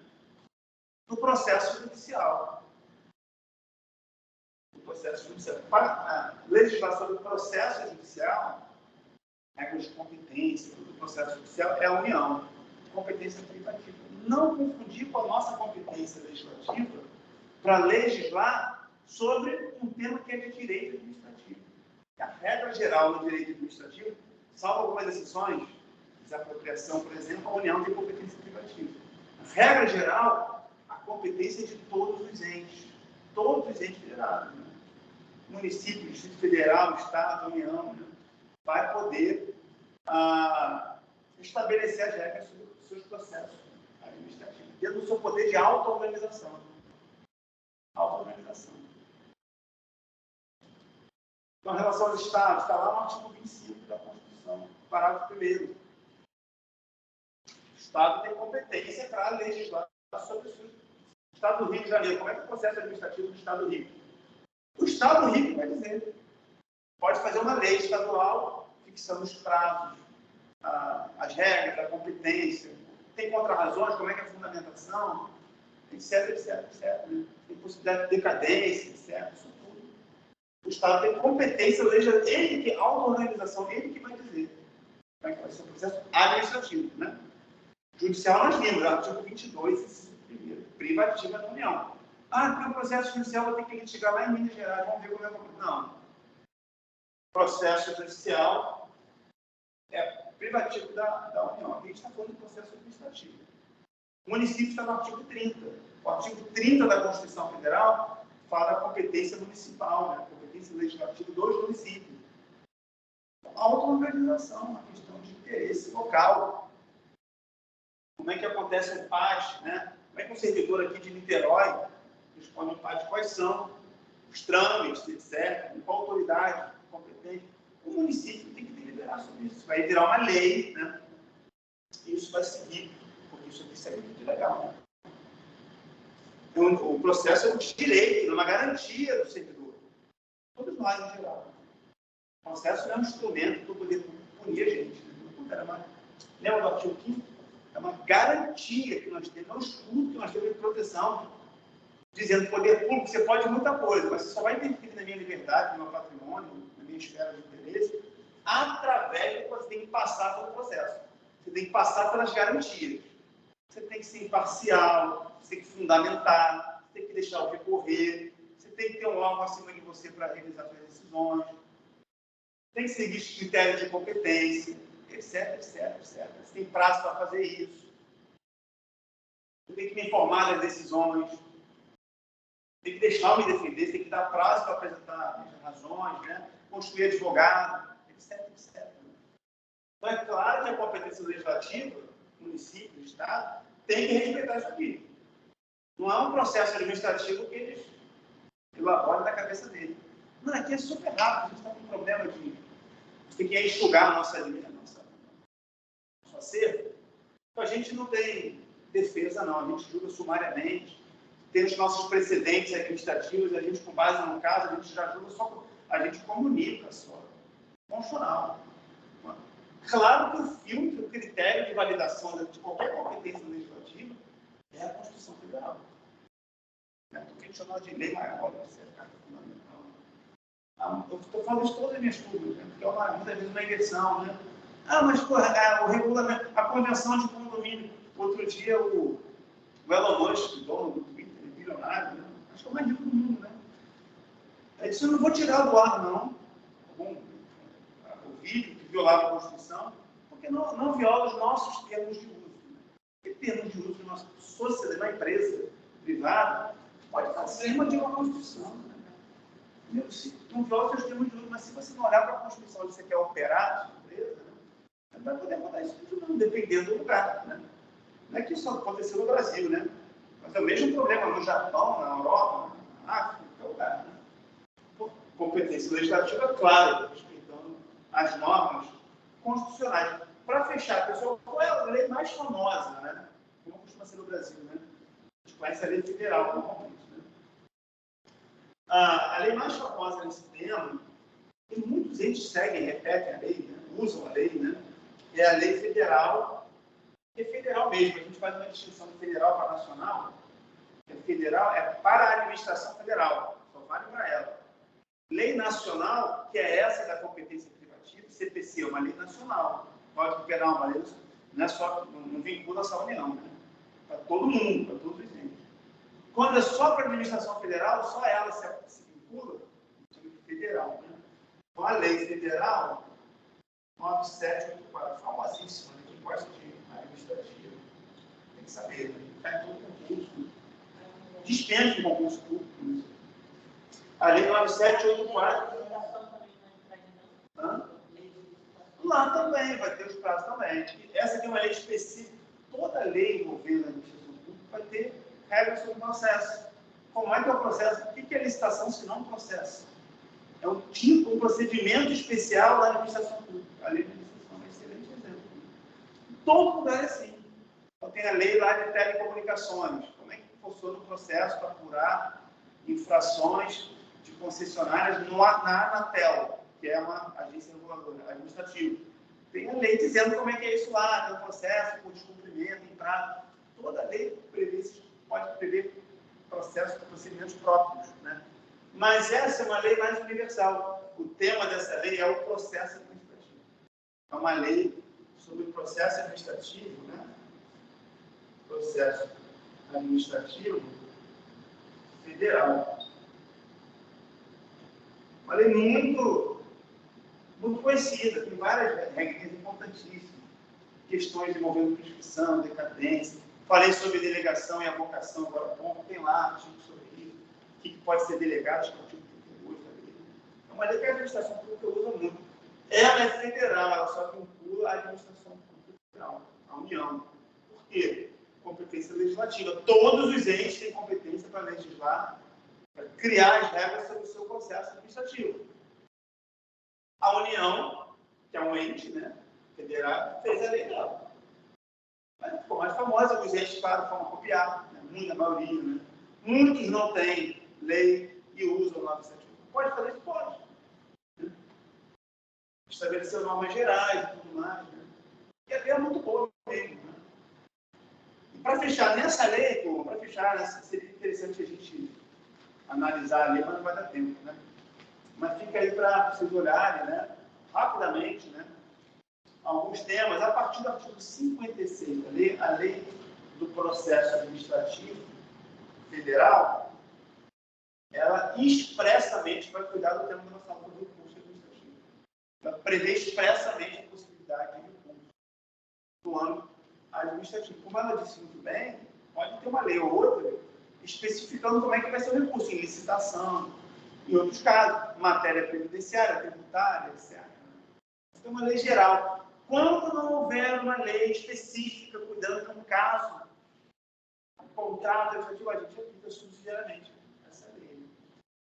do processo judicial. Do processo judicial. Para a legislação do processo judicial, regras de competência, do processo judicial, é a União. Competência privativa. Não confundir com a nossa competência legislativa para legislar sobre um tema que é de direito administrativo. A regra geral no direito administrativo, salvo algumas exceções, desapropriação, por exemplo, a União tem competência privativa. A regra geral, a competência é de todos os entes federados. Né? Município, Distrito Federal, Estado, União, né? Vai poder estabelecer as regras sobre os seus processos administrativos, tendo o seu poder de auto-organização. Auto-organização. Então, em relação aos Estados, está lá no artigo 25 da Constituição, parágrafo 1º. O Estado tem competência para legislar sobre os seus Estado do Rio de Janeiro, como é que é o processo administrativo do Estado do Rio? O Estado do Rio vai dizer. Pode fazer uma lei estadual fixando os prazos, as regras, a competência, tem contra-razões, como é que é a fundamentação, etc, etc, etc. Né? Tem possibilidade de decadência, etc. Isso tudo. O Estado tem competência, ele que, a auto-organização, ele que vai dizer como é que vai ser o processo administrativo. Né? Judicial nós vimos, artigo 22, inciso 1º, privativa da União. Porque o processo judicial vai ter que litigar lá em Minas Gerais, vamos ver como é que é. Não. Processo judicial é privativo da União. Aqui a gente está falando de processo administrativo. O município está no artigo 30. O artigo 30 da Constituição Federal fala da competência municipal, né? Competência legislativa dos municípios. Auto-organização, uma questão de interesse local. Como é que acontece o PAS, né? Como é que um servidor aqui de Niterói responde ao PAS? Quais são os trâmites, etc. Qual autoridade competente? O município tem que deliberar sobre isso. Vai virar uma lei, né? E isso vai seguir, porque isso aqui segue muito legal, né? Então, o processo é um direito, é uma garantia do servidor. Todos nós, em geral. O processo não é um instrumento para poder punir a gente. Né? Lembra do artigo 5º? É uma garantia que nós temos, é um escudo que nós temos de proteção, dizendo poder público, você pode muita coisa, mas você só vai interferir na minha liberdade, no meu patrimônio, na minha esfera de interesse, através do que você tem que passar pelo processo. Você tem que passar pelas garantias. Você tem que ser imparcial, você tem que fundamentar, você tem que deixar o recorrer, você tem que ter um órgão acima de você para realizar suas decisões, tem que seguir os critérios de competência, etc, etc, etc. Você tem prazo para fazer isso. Você tem que me informar das decisões, tem que deixar eu me defender, tem que dar prazo para apresentar as razões, né? Construir advogado, etc, etc. Então, é claro que a competência legislativa, município, Estado, tem que respeitar isso aqui. Não é um processo administrativo que eles elaboram na cabeça dele. Não, aqui é super rápido, a gente está com um problema de... A gente tem que enxugar a nosso acervo. Então, a gente não tem defesa, não. A gente julga sumariamente. Tem os nossos precedentes administrativos, a gente, com base no caso, a gente já julga só... A gente comunica só. Constitucional. Claro que o filtro, o critério de validação de qualquer competência legislativa é a Constituição Federal. O que a gente chama de lei maior, isso é carta fundamental. Eu estou falando isso todas as minhas turmas, né? Porque é muitas vezes uma inversão, né? Mas o regulamento, a convenção de condomínio. Outro dia, o Elon Musk, dono do Twitter, bilionário, né? Acho que é o mais rico do mundo, né? Ele disse: eu não vou tirar do ar, não. O vídeo que violava a Constituição, porque não viola os nossos termos de uso. Que termos de uso de nossa sociedade, uma empresa privada, pode estar acima de uma Constituição. Né? Não viola os seus termos de uso, mas se você não olhar para a Constituição onde você quer operar a sua empresa, né, não vai poder mudar isso tudo, não, dependendo do lugar. Né? Não é que isso aconteceu no Brasil, né? Mas é o mesmo problema no Japão, na Europa, na África, em qualquer lugar. Né? Por competência legislativa, claro, respeitando as normas constitucionais. Para fechar, pessoal, qual é a lei mais famosa, né? Como costuma ser no Brasil, né? A gente conhece a lei federal, normalmente, né? A lei mais famosa nesse tema, e muitos entes seguem, repetem a lei, né? Usam a lei, né? É a lei federal, que é federal mesmo. A gente faz uma distinção de federal para nacional. Federal é para a administração federal, só vale para ela. Lei nacional, que é essa da competência privativa, CPC é uma lei nacional. Código Penal, uma lei nacional. Não é só, não vincula essa União, né? Para todo mundo, para todos os entes. Quando é só para a administração federal, só ela se vincula ao federal, né? Então, a lei federal, 9784, famosíssima, né? Quem gosta de administrativa tem que saber, né? Está em todo concurso, dispensa de concurso público. A lei 9784. Lá também vai ter os prazos também. Essa aqui é uma lei específica. Toda lei envolvendo a administração pública vai ter regras sobre o processo. Como é que é o processo? O que é licitação se não um processo? É um tipo, um procedimento especial da administração pública. A lei de administração é um excelente exemplo. Todo lugar é assim. Então, tem a lei lá de telecomunicações. Como é que forçou no processo para apurar infrações de concessionárias na Anatel, que é uma agência reguladora administrativa. Tem a lei dizendo como é que é isso lá, tem um processo por descumprimento, em prazo. Toda lei pode prever procedimentos próprios, né? Mas essa é uma lei mais universal. O tema dessa lei é o processo administrativo. É uma lei sobre o processo administrativo, né? Processo administrativo federal. Uma lei muito conhecida, tem várias regras importantíssimas, questões envolvendo prescrição, decadência. Falei sobre delegação e avocação agora há pouco, tem lá artigo sobre isso, o que pode ser delegado, acho que é o artigo 32 da lei. É uma lei que a administração pública usa muito. Ela é federal, ela só vincula a administração pública federal, a União. Por quê? Competência legislativa. Todos os entes têm competência para legislar, para criar as regras sobre o seu processo administrativo. A União, que é um ente, né, federal, fez a lei dela. Mas ficou mais famosa, os entes, claro, foram copiar, né, muita maioria, né? Muitos não têm lei e usam o 971. Pode fazer isso? Pode. Né? Estabelecer normas gerais e tudo mais. Né? E a lei é muito boa mesmo. Né? E para fechar nessa lei, seria interessante a gente analisar a lei, mas não vai dar tempo, né? Mas fica aí para vocês olharem, né, rapidamente, né, alguns temas, a partir do artigo 56 da lei, a lei do processo administrativo federal, ela expressamente vai cuidar do tema da nossa aula do recurso administrativo. Ela prevê expressamente a possibilidade de recurso no âmbito administrativo. Como ela disse muito bem, pode ter uma lei ou outra especificando como é que vai ser o recurso, em licitação, em outros casos, matéria previdenciária, tributária, etc. Então, uma lei geral. Quando não houver uma lei específica cuidando de um caso, um contrato efetivo, a gente aplica subsidiariamente essa lei.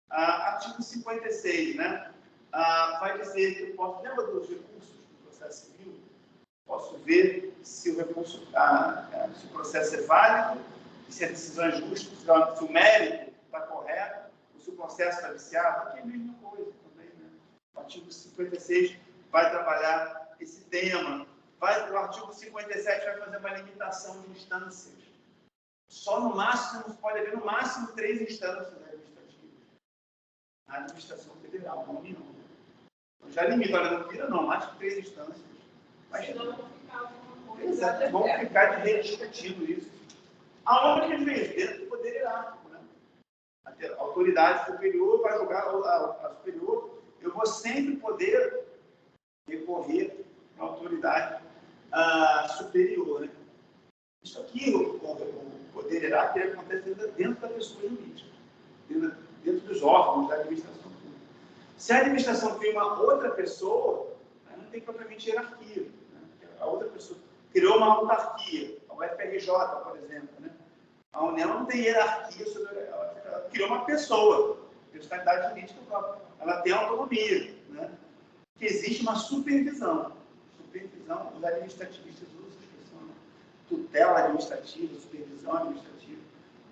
Artigo 56, né? Vai dizer que eu posso, lembra dos recursos do processo civil? Posso ver se o recurso, se o processo é válido, se a decisão é justa, se o mérito está correto, se o processo está viciado, aqui é a mesma coisa também, né? O artigo 56 vai trabalhar esse tema. O artigo 57 vai fazer uma limitação de instâncias. Só no máximo, pode haver no máximo 3 instâncias administrativas. Na administração federal, na União. Então, já limita, olha, não tira não, mais que 3 instâncias. Mas vão ficar de rediscutindo isso. Aonde que fez? Dentro do poder hierárquico, né? A autoridade superior vai julgar a superior, eu vou sempre poder recorrer à autoridade superior. Né? Isso aqui, o poder hierárquico, acontece dentro da pessoa jurídica, dentro dos órgãos da administração pública. Se a administração tem uma outra pessoa, não tem propriamente hierarquia. Né? A outra pessoa criou uma autarquia, a UFRJ, por exemplo. Né? A União não tem hierarquia sobre ela criou uma pessoa, personalidade jurídica própria. Ela tem autonomia, né? Que existe uma supervisão. Supervisão, os administrativistas usam essa expressão, né? Tutela administrativa, supervisão administrativa,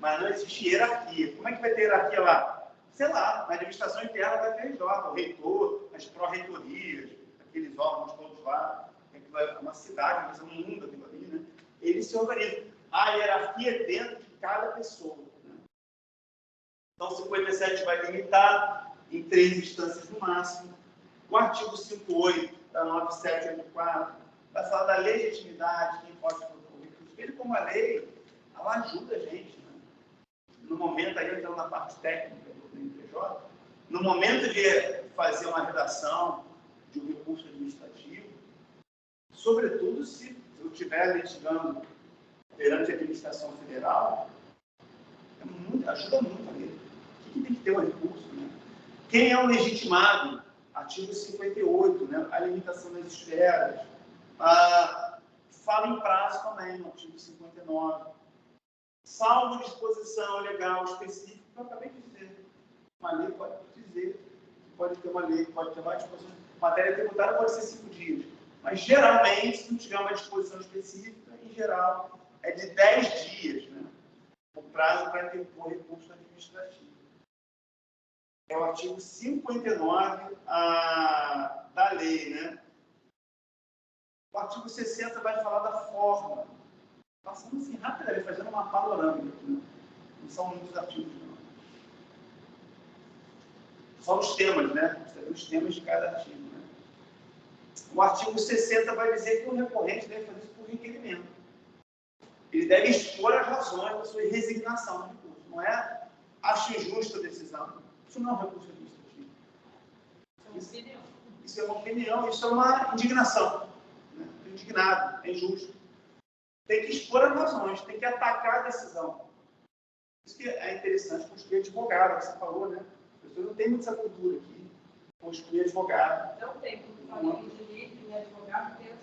mas não existe hierarquia. Como é que vai ter hierarquia lá? Sei lá, na administração interna da FRJ, o reitor, as pró-reitorias, aqueles órgãos todos lá, uma cidade, mas é um mundo aquilo ali, né? Eles se organizam. A hierarquia é dentro de cada pessoa. Né? Então, 57 vai limitar em 3 instâncias no máximo. O artigo 58 da 9784 vai falar da legitimidade, quem pode propor recurso. Ele, como a lei, ela ajuda a gente. Né? No momento, aí entrando na parte técnica do INPJ, no momento de fazer uma redação de um recurso administrativo, sobretudo se eu estiver litigando perante a administração federal, ajuda muito a lei. O que tem que ter um recurso? Né? Quem é o legitimado? Artigo 58, né? A limitação das esferas. Fala em prazo também, no artigo 59. Salvo disposição legal específica, que eu acabei de dizer. Uma lei pode dizer, pode ter uma lei, pode ter mais disposições. Matéria tributária pode ser 5 dias. Mas, geralmente, se não tiver uma disposição específica, em geral, é de 10 dias. Né? O prazo para interpor recurso administrativo. É o artigo 59 da lei, né? O artigo 60 vai falar da forma. Passando assim rapidamente, fazendo uma panorâmica aqui, né? Não são muitos artigos, não. Só os temas, né? Os temas de cada artigo, né? O artigo 60 vai dizer que o recorrente deve fazer isso por requerimento. Ele deve expor as razões da sua resignação do recurso. Não é acho injusta a decisão. Isso não é um recurso administrativo. Isso é uma opinião, isso é uma indignação. Né? Indignado, é injusto. Tem que expor as razões, tem que atacar a decisão. Isso que é interessante construir advogado, que você falou, né? As pessoas não têm muita essa cultura aqui, construir advogado. Não tem, como falei de direito e advogado, tem essa.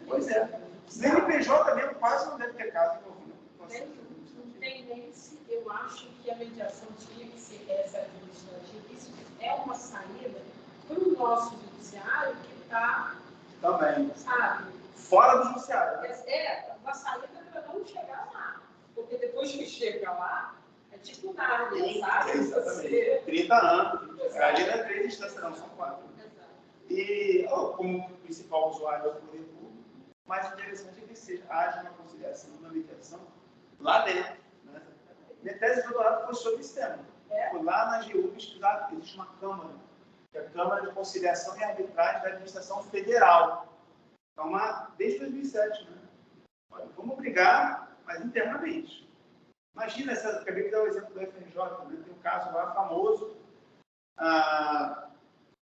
Pois é. CNPJ mesmo quase não deve ter caso envolvido. Não tem nem se. Eu acho que a mediação tinha que ser essa administrativa. Isso é uma saída para o nosso judiciário que está. Também. Sabe? Fora do judiciário. Né? É uma saída para não chegar lá. Porque depois que chega lá, é tipo nada, sabe? Exatamente. 30 anos. Ali não é 3 instâncias, não, são 4. Exato. E, como principal usuário do poder público, o mais interessante é que haja uma conciliação, uma mediação lá dentro. Né? Minha tese de doutorado foi sobre esse tema. Foi lá na GU pesquisar, existe uma Câmara, que é a Câmara de Conciliação e Arbitragem da Administração Federal. Então, desde 2007, né? Olha, vamos brigar, mas internamente. Imagina, acabei de dar o exemplo do FRJ, né? Tem um caso lá famoso,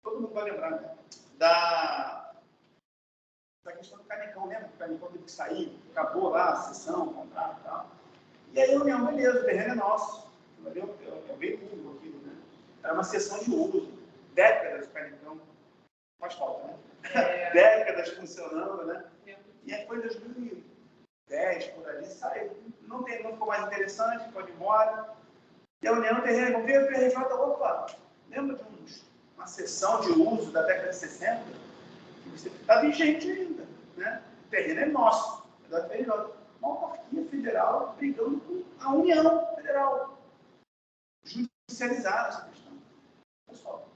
todo mundo vai lembrar, né? Da questão do Canecão, lembra? O Canecão teve que sair, acabou lá a sessão, o contrato e tal. E aí a União, beleza, o terreno é nosso. É bem público aquilo, né? Era uma sessão de uso, décadas o Canecão, faz falta, né? Décadas funcionando, né? E aí foi em 2010, por ali, saiu. Não ficou mais interessante, pode ir embora. E a União terreno, veio o PRJ, opa, lembra de uma sessão de uso da década de 60? Está vigente ainda, né? O terreno é nosso, é da FRJ. Uma autarquia federal brigando com a União Federal. Judicializar essa questão. Pessoal,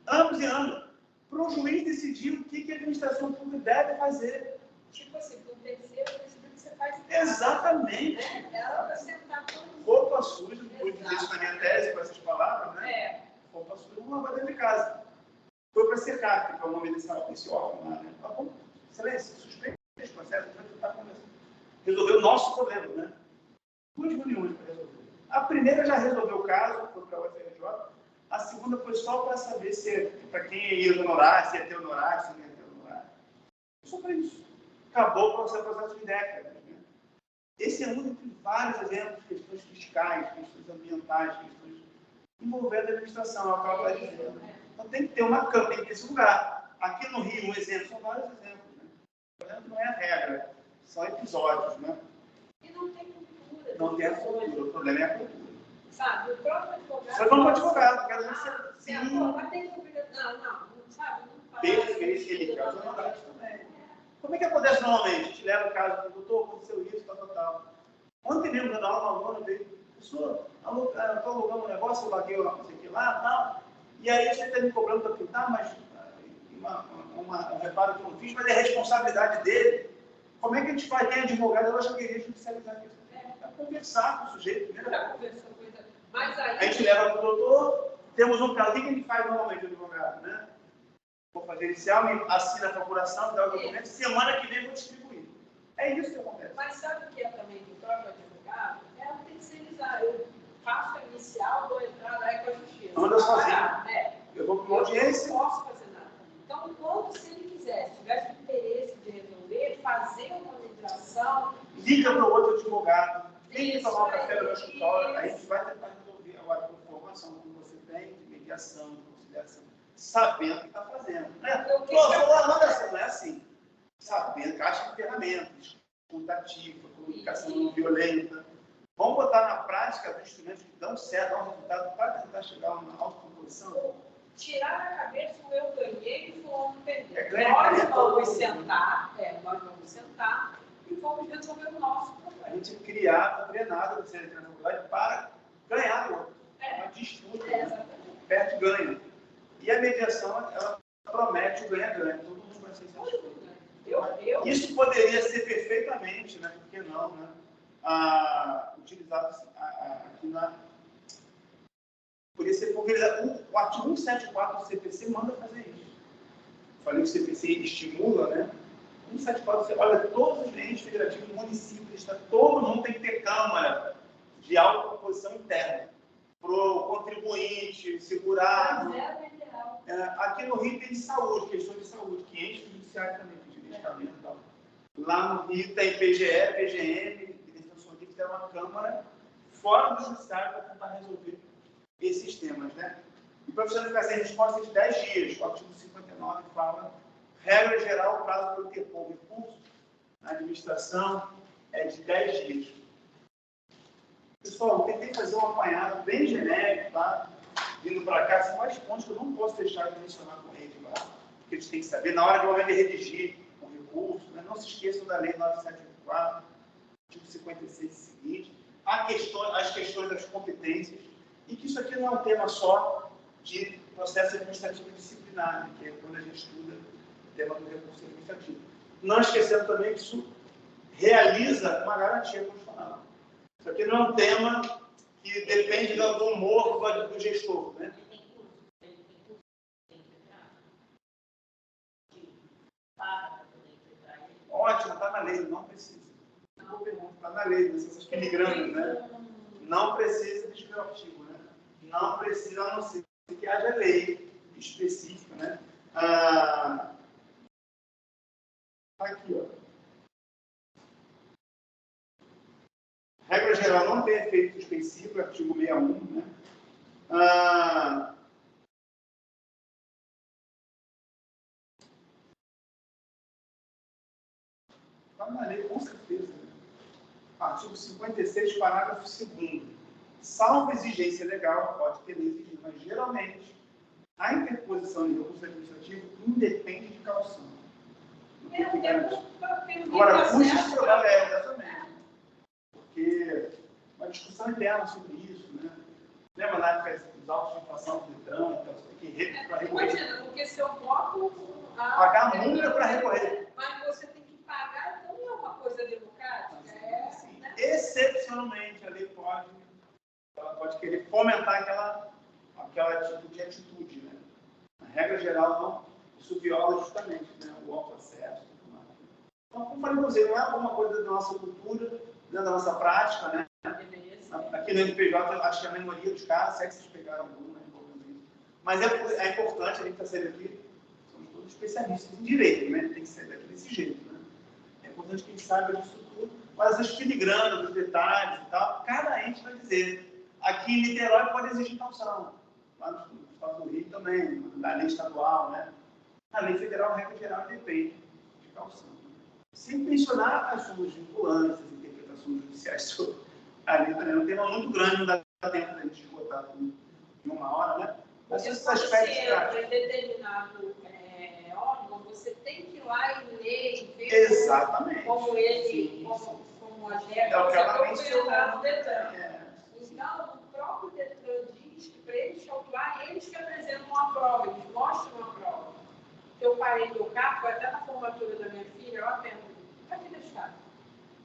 anos e anos, para o juiz decidir o que a administração pública deve fazer. Tipo assim, com o terceiro, decidir o que você faz. Exatamente. Né? Ela vai sentar todo mundo. Roupa suja, eu disse isso na minha tese com essas palavras, né? Roupa suja, vamos lavar dentro de casa. Foi para secar, que é o nome desse órgão lá, né? Tá bom, excelência, suspeita esse processo, a gente está começando. Resolveu o nosso problema, né? 2 reuniões para resolver. A primeira já resolveu o caso, foi para a UFRJ. A segunda foi só para saber se, para quem ia honorar, se ia ter honorário, se não ia ter honorário. Só para isso. Acabou o processo de décadas. Né? Esse é um entre vários exemplos, questões fiscais, questões ambientais, questões envolvendo a administração, é o que ela está dizendo. Então tem que ter uma câmara, tem que ter esse lugar. Aqui no Rio, um exemplo, são vários exemplos. Né? Por exemplo, não é a regra, são episódios. Né? E não tem cultura. Não tem a cultura, o problema é a cultura. Sabe, o próprio advogado... Você não é advogado, quero dizer que você... Mas tem cultura... Não, sabe? Não perfeito, ele quer os honorários também. Como é que acontece normalmente? A gente leva o caso do doutor, aconteceu isso, tal. Ontem mesmo, eu dava uma aula dele, pessoa, estou alugando um negócio, eu paguei não sei o que lá, tal. E aí você está me cobrando para pintar, mas um reparo que eu não fiz, mas é responsabilidade dele. Como é que a gente faz? Tem advogado, eu acho que queria judicializar isso. É conversar com o sujeito. Mas aí... A gente leva para o doutor, temos um caso. O que a gente faz normalmente, o advogado? Né? Vou fazer inicial, assina a procuração, dá o documento, semana que vem vou distribuir. É isso que acontece. Mas sabe o que é também do próprio advogado? É o terceirizar. Eu faço a inicial, dou entrada aí com a justiça. Anda sozinho. Eu vou para uma audiência. Eu não posso fazer nada. Então, quando se ele quiser, se tivesse interesse de resolver, fazer uma mediação... Liga para o outro advogado. Tem que tomar um café no meu escritório. A gente vai tentar resolver agora com informação que você tem, de mediação, de conciliação, sabendo o que está fazendo. Não é assim. Sabendo que acha ferramentas, escuta ativa, comunicação não violenta. Vamos botar na prática os instrumentos que dão certo, dão resultado, para tentar chegar a uma autocomposição. Tirar da cabeça o eu ganhei e o fulano perdeu. Nós vamos sentar e vamos resolver o nosso problema. A gente criar, não cria nada, você entra na faculdade para ganhar do outro. É uma disputa, perde e ganha. E a mediação, ela promete o ganha-ganha. Todo mundo vai ser satisfeito. Isso poderia ser perfeitamente, né? Por que não, né? Utilizado aqui na... Poderia ser pulverizado. O artigo 174 do CPC manda fazer isso. Falei que o CPC estimula, né? 174, você olha, todos os entes federativos, municípios, todo mundo tem que ter câmara de autocomposição interna. Para o contribuinte, segurado. Aqui no Rio tem de saúde, questões de saúde, 500 judiciários também, de medicamento e tal. Lá no Rio tem PGE, PGM, que tem uma câmara fora do judiciário para tentar resolver esses temas, né? E para você não ficar sem resposta de 10 dias, o artigo 59 fala, regra geral, o prazo para interpor recurso na administração é de 10 dias. Pessoal, eu tentei fazer um apanhado bem genérico, tá? Vindo para cá, são vários pontos que eu não posso deixar de mencionar com ele, tá? Porque eles têm que saber, na hora de momento de redigir o recurso, né? Não se esqueçam da Lei 9784, artigo 56 e seguinte, as questões das competências, e que isso aqui não é um tema só de processo administrativo disciplinar, né? Que é quando a gente estuda o tema do recurso administrativo. Não esquecendo também que isso realiza uma garantia constitucional. Isso aqui não é um tema que depende do humor do gestor, né? Ótimo, está na lei, não precisa. Está na lei, essas filigranas, né? Não precisa de artigo, né? Não precisa, a não ser que haja lei específica, né? Aqui, ó. Regra geral não tem efeito específico, artigo 61, né? Está na lei, com certeza. Né? Artigo 56, parágrafo 2º. Salvo exigência legal, pode ter exigido, mas geralmente a interposição de recurso administrativo independe de caução. Agora, custo provável exatamente. Porque uma discussão interna sobre isso, né? Lembra na época dos autos de inflação do Detran, então você tem que recorrer para recorrer. Imagina, porque se eu boto pagar multa para recorrer. Mas você tem que pagar, então não é uma coisa democrática? Sim. Né? Excepcionalmente, a lei pode querer fomentar aquela tipo de atitude, né? Na regra geral, não. Isso viola justamente, né, o autoacesso. Então, como falei para você, não é alguma coisa da nossa cultura, da nossa prática, né? Aqui no NPJ, eu acho que a maioria dos casos, é que vocês pegaram algum, né? Mas é importante, a gente está saindo aqui, somos todos especialistas em direito, né? Tem que sair daqui desse jeito, né? É importante que a gente saiba disso tudo, mas as filigranas, os detalhes e tal, cada ente vai dizer. Aqui em Niterói pode exigir caução, lá no Estado do Rio também, na lei estadual, né? Na lei federal, a regra geral depende de caução. Sem mencionar as suas vinculantes, as interpretações judiciais sobre ali também. É um tema muito grande, não dá tempo da gente esgotar tudo em uma hora, né? Mas esses aspectos práticos. Em determinado órgão, você tem que ir lá e ler e ver exatamente. Como ele, como a gente, é o que ela mencionou. Então, o próprio Detran diz que para eles calcular, eles que apresentam a prova, eles mostram a prova. Eu parei meu carro, foi até na formatura da minha filha, eu atendo, aqui nesse carro.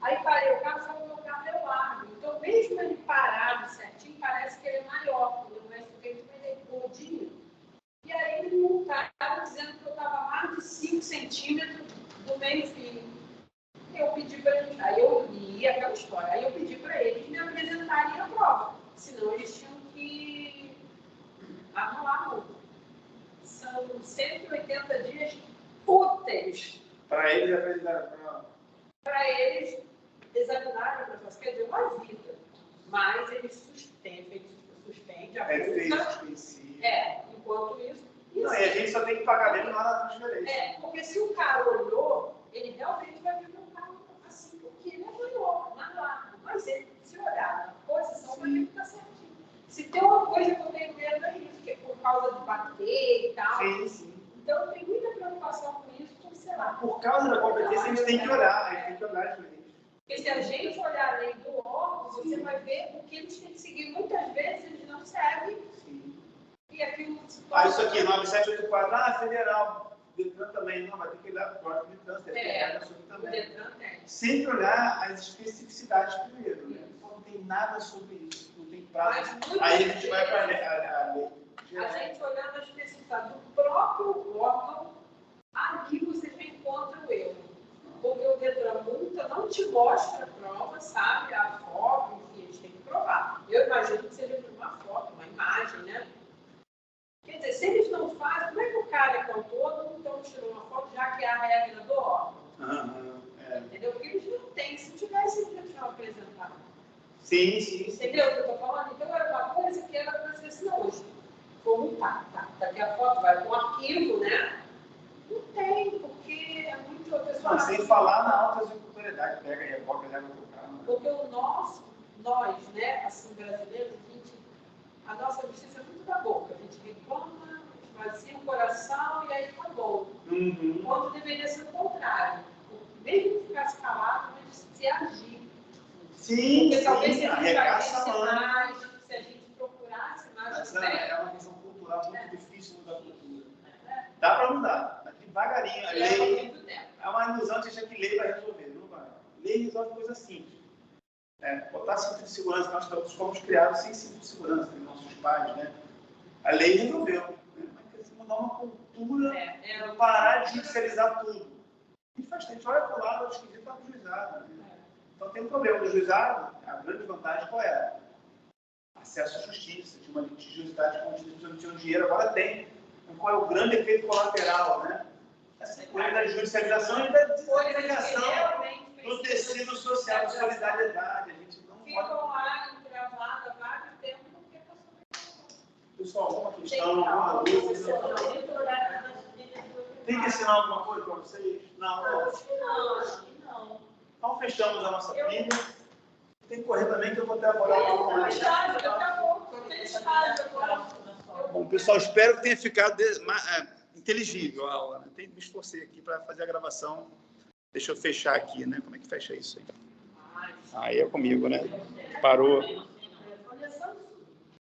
Aí parei o carro, só que o meu carro é largo. Então, mesmo ele parado certinho, parece que ele é maior, porque ele explodiu. E aí ele me multaram dizendo que eu estava a mais de 5 centímetros do meio-fio. Eu pedi para eles, aí eu li aquela história, aí eu pedi para eles me apresentarem a prova, senão eles tinham que anular a multa. São 180 dias úteis. Para eles apresentarem a prova? Para eles examinarem a prova, quer dizer, uma vida, mas eles suspendem a multa. Enquanto isso. Não, e a gente só tem que pagar mesmo lá na transferência. Porque se o cara olhou, ele realmente vai ver um carro assim, porque ele é maior, mais largo. Mas ele, se olhar na posição, vai ver que está certinho. Se tem uma coisa que eu tenho medo é isso, que é por causa de bater e tal. Sim. Então eu tenho muita preocupação com isso, porque sei lá. Por causa da competência, a gente tem que olhar, as leis. Porque se a gente olhar a lei do órgão, você vai ver o que eles têm que seguir. Muitas vezes eles não seguem. Sim. E aquilo se torna... isso aqui, 9784, federal. O Detran também, não, vai ter que olhar para o próprio Detran, também. O Detran tem. Sempre olhar as especificidades primeiro, né? Não tem nada sobre isso, não tem prazo. Aí a gente vai para a lei. A gente olhando a especificidade do próprio órgão, ali você já encontra o erro. Porque o Detran multa não te mostra a prova, sabe? A foto, enfim, eles têm que provar. Eu imagino que seja por uma foto, uma imagem, né? Quer dizer, se eles não fazem, como é que o cara que é autônomo então tirou uma foto, já que é a regra do órgão? Entendeu? Porque eles não têm. Se tivesse, eles não apresentado. Sim, sim. Entendeu o que eu estou falando? Então, era uma coisa que era para ser assim, não, hoje. Vou multar, tá? Daqui a foto vai para um arquivo, né? Não tem, porque é muito pessoal. Sem falar na alta executoriedade, pega e revoga, leva para o carro. Porque nós, né, assim, brasileiros, a nossa justiça é muito da boca. A gente reclama, esvazia o coração e aí acabou. Quando deveria ser o contrário. Mesmo que ficasse calado, mas se agir. Sim, porque talvez se a gente agisse mais, se a gente procurasse mais. Essa é uma questão cultural muito difícil mudar a cultura. Dá para mudar, mas devagarinho. A lei é uma ilusão de achar que lei vai resolver. Não vai. Lei resolve coisa simples. Botar cinto de segurança, nós fomos criados sem cinto de segurança, nossos pais, né? A lei resolveu. Né? Mas tem que mudar uma cultura, parar de judicializar tudo. E faz tempo, olha para o lado, acho que está no juizado. Né? Então tem um problema no juizado, a grande vantagem qual é? Acesso à justiça, de uma litigiosidade contínua, não tinha um dinheiro, agora tem. Então, qual é o grande efeito colateral, né? Essa coisa da judicialização e da desagregação do tecido social, da solidariedade. A gente não ficam lá encravados há vários tempos porque pessoal, alguma questão, alguma dúvida? Tem que ensinar alguma coisa para vocês? Não. Acho que não. Então fechamos a nossa trilha. Tem que correr também, que eu vou até agora. Bom, pessoal, espero que tenha ficado inteligível a aula. Né? Me esforcei aqui para fazer a gravação. Deixa eu fechar aqui, né? Como é que fecha isso aí? Aí é comigo, né? Parou.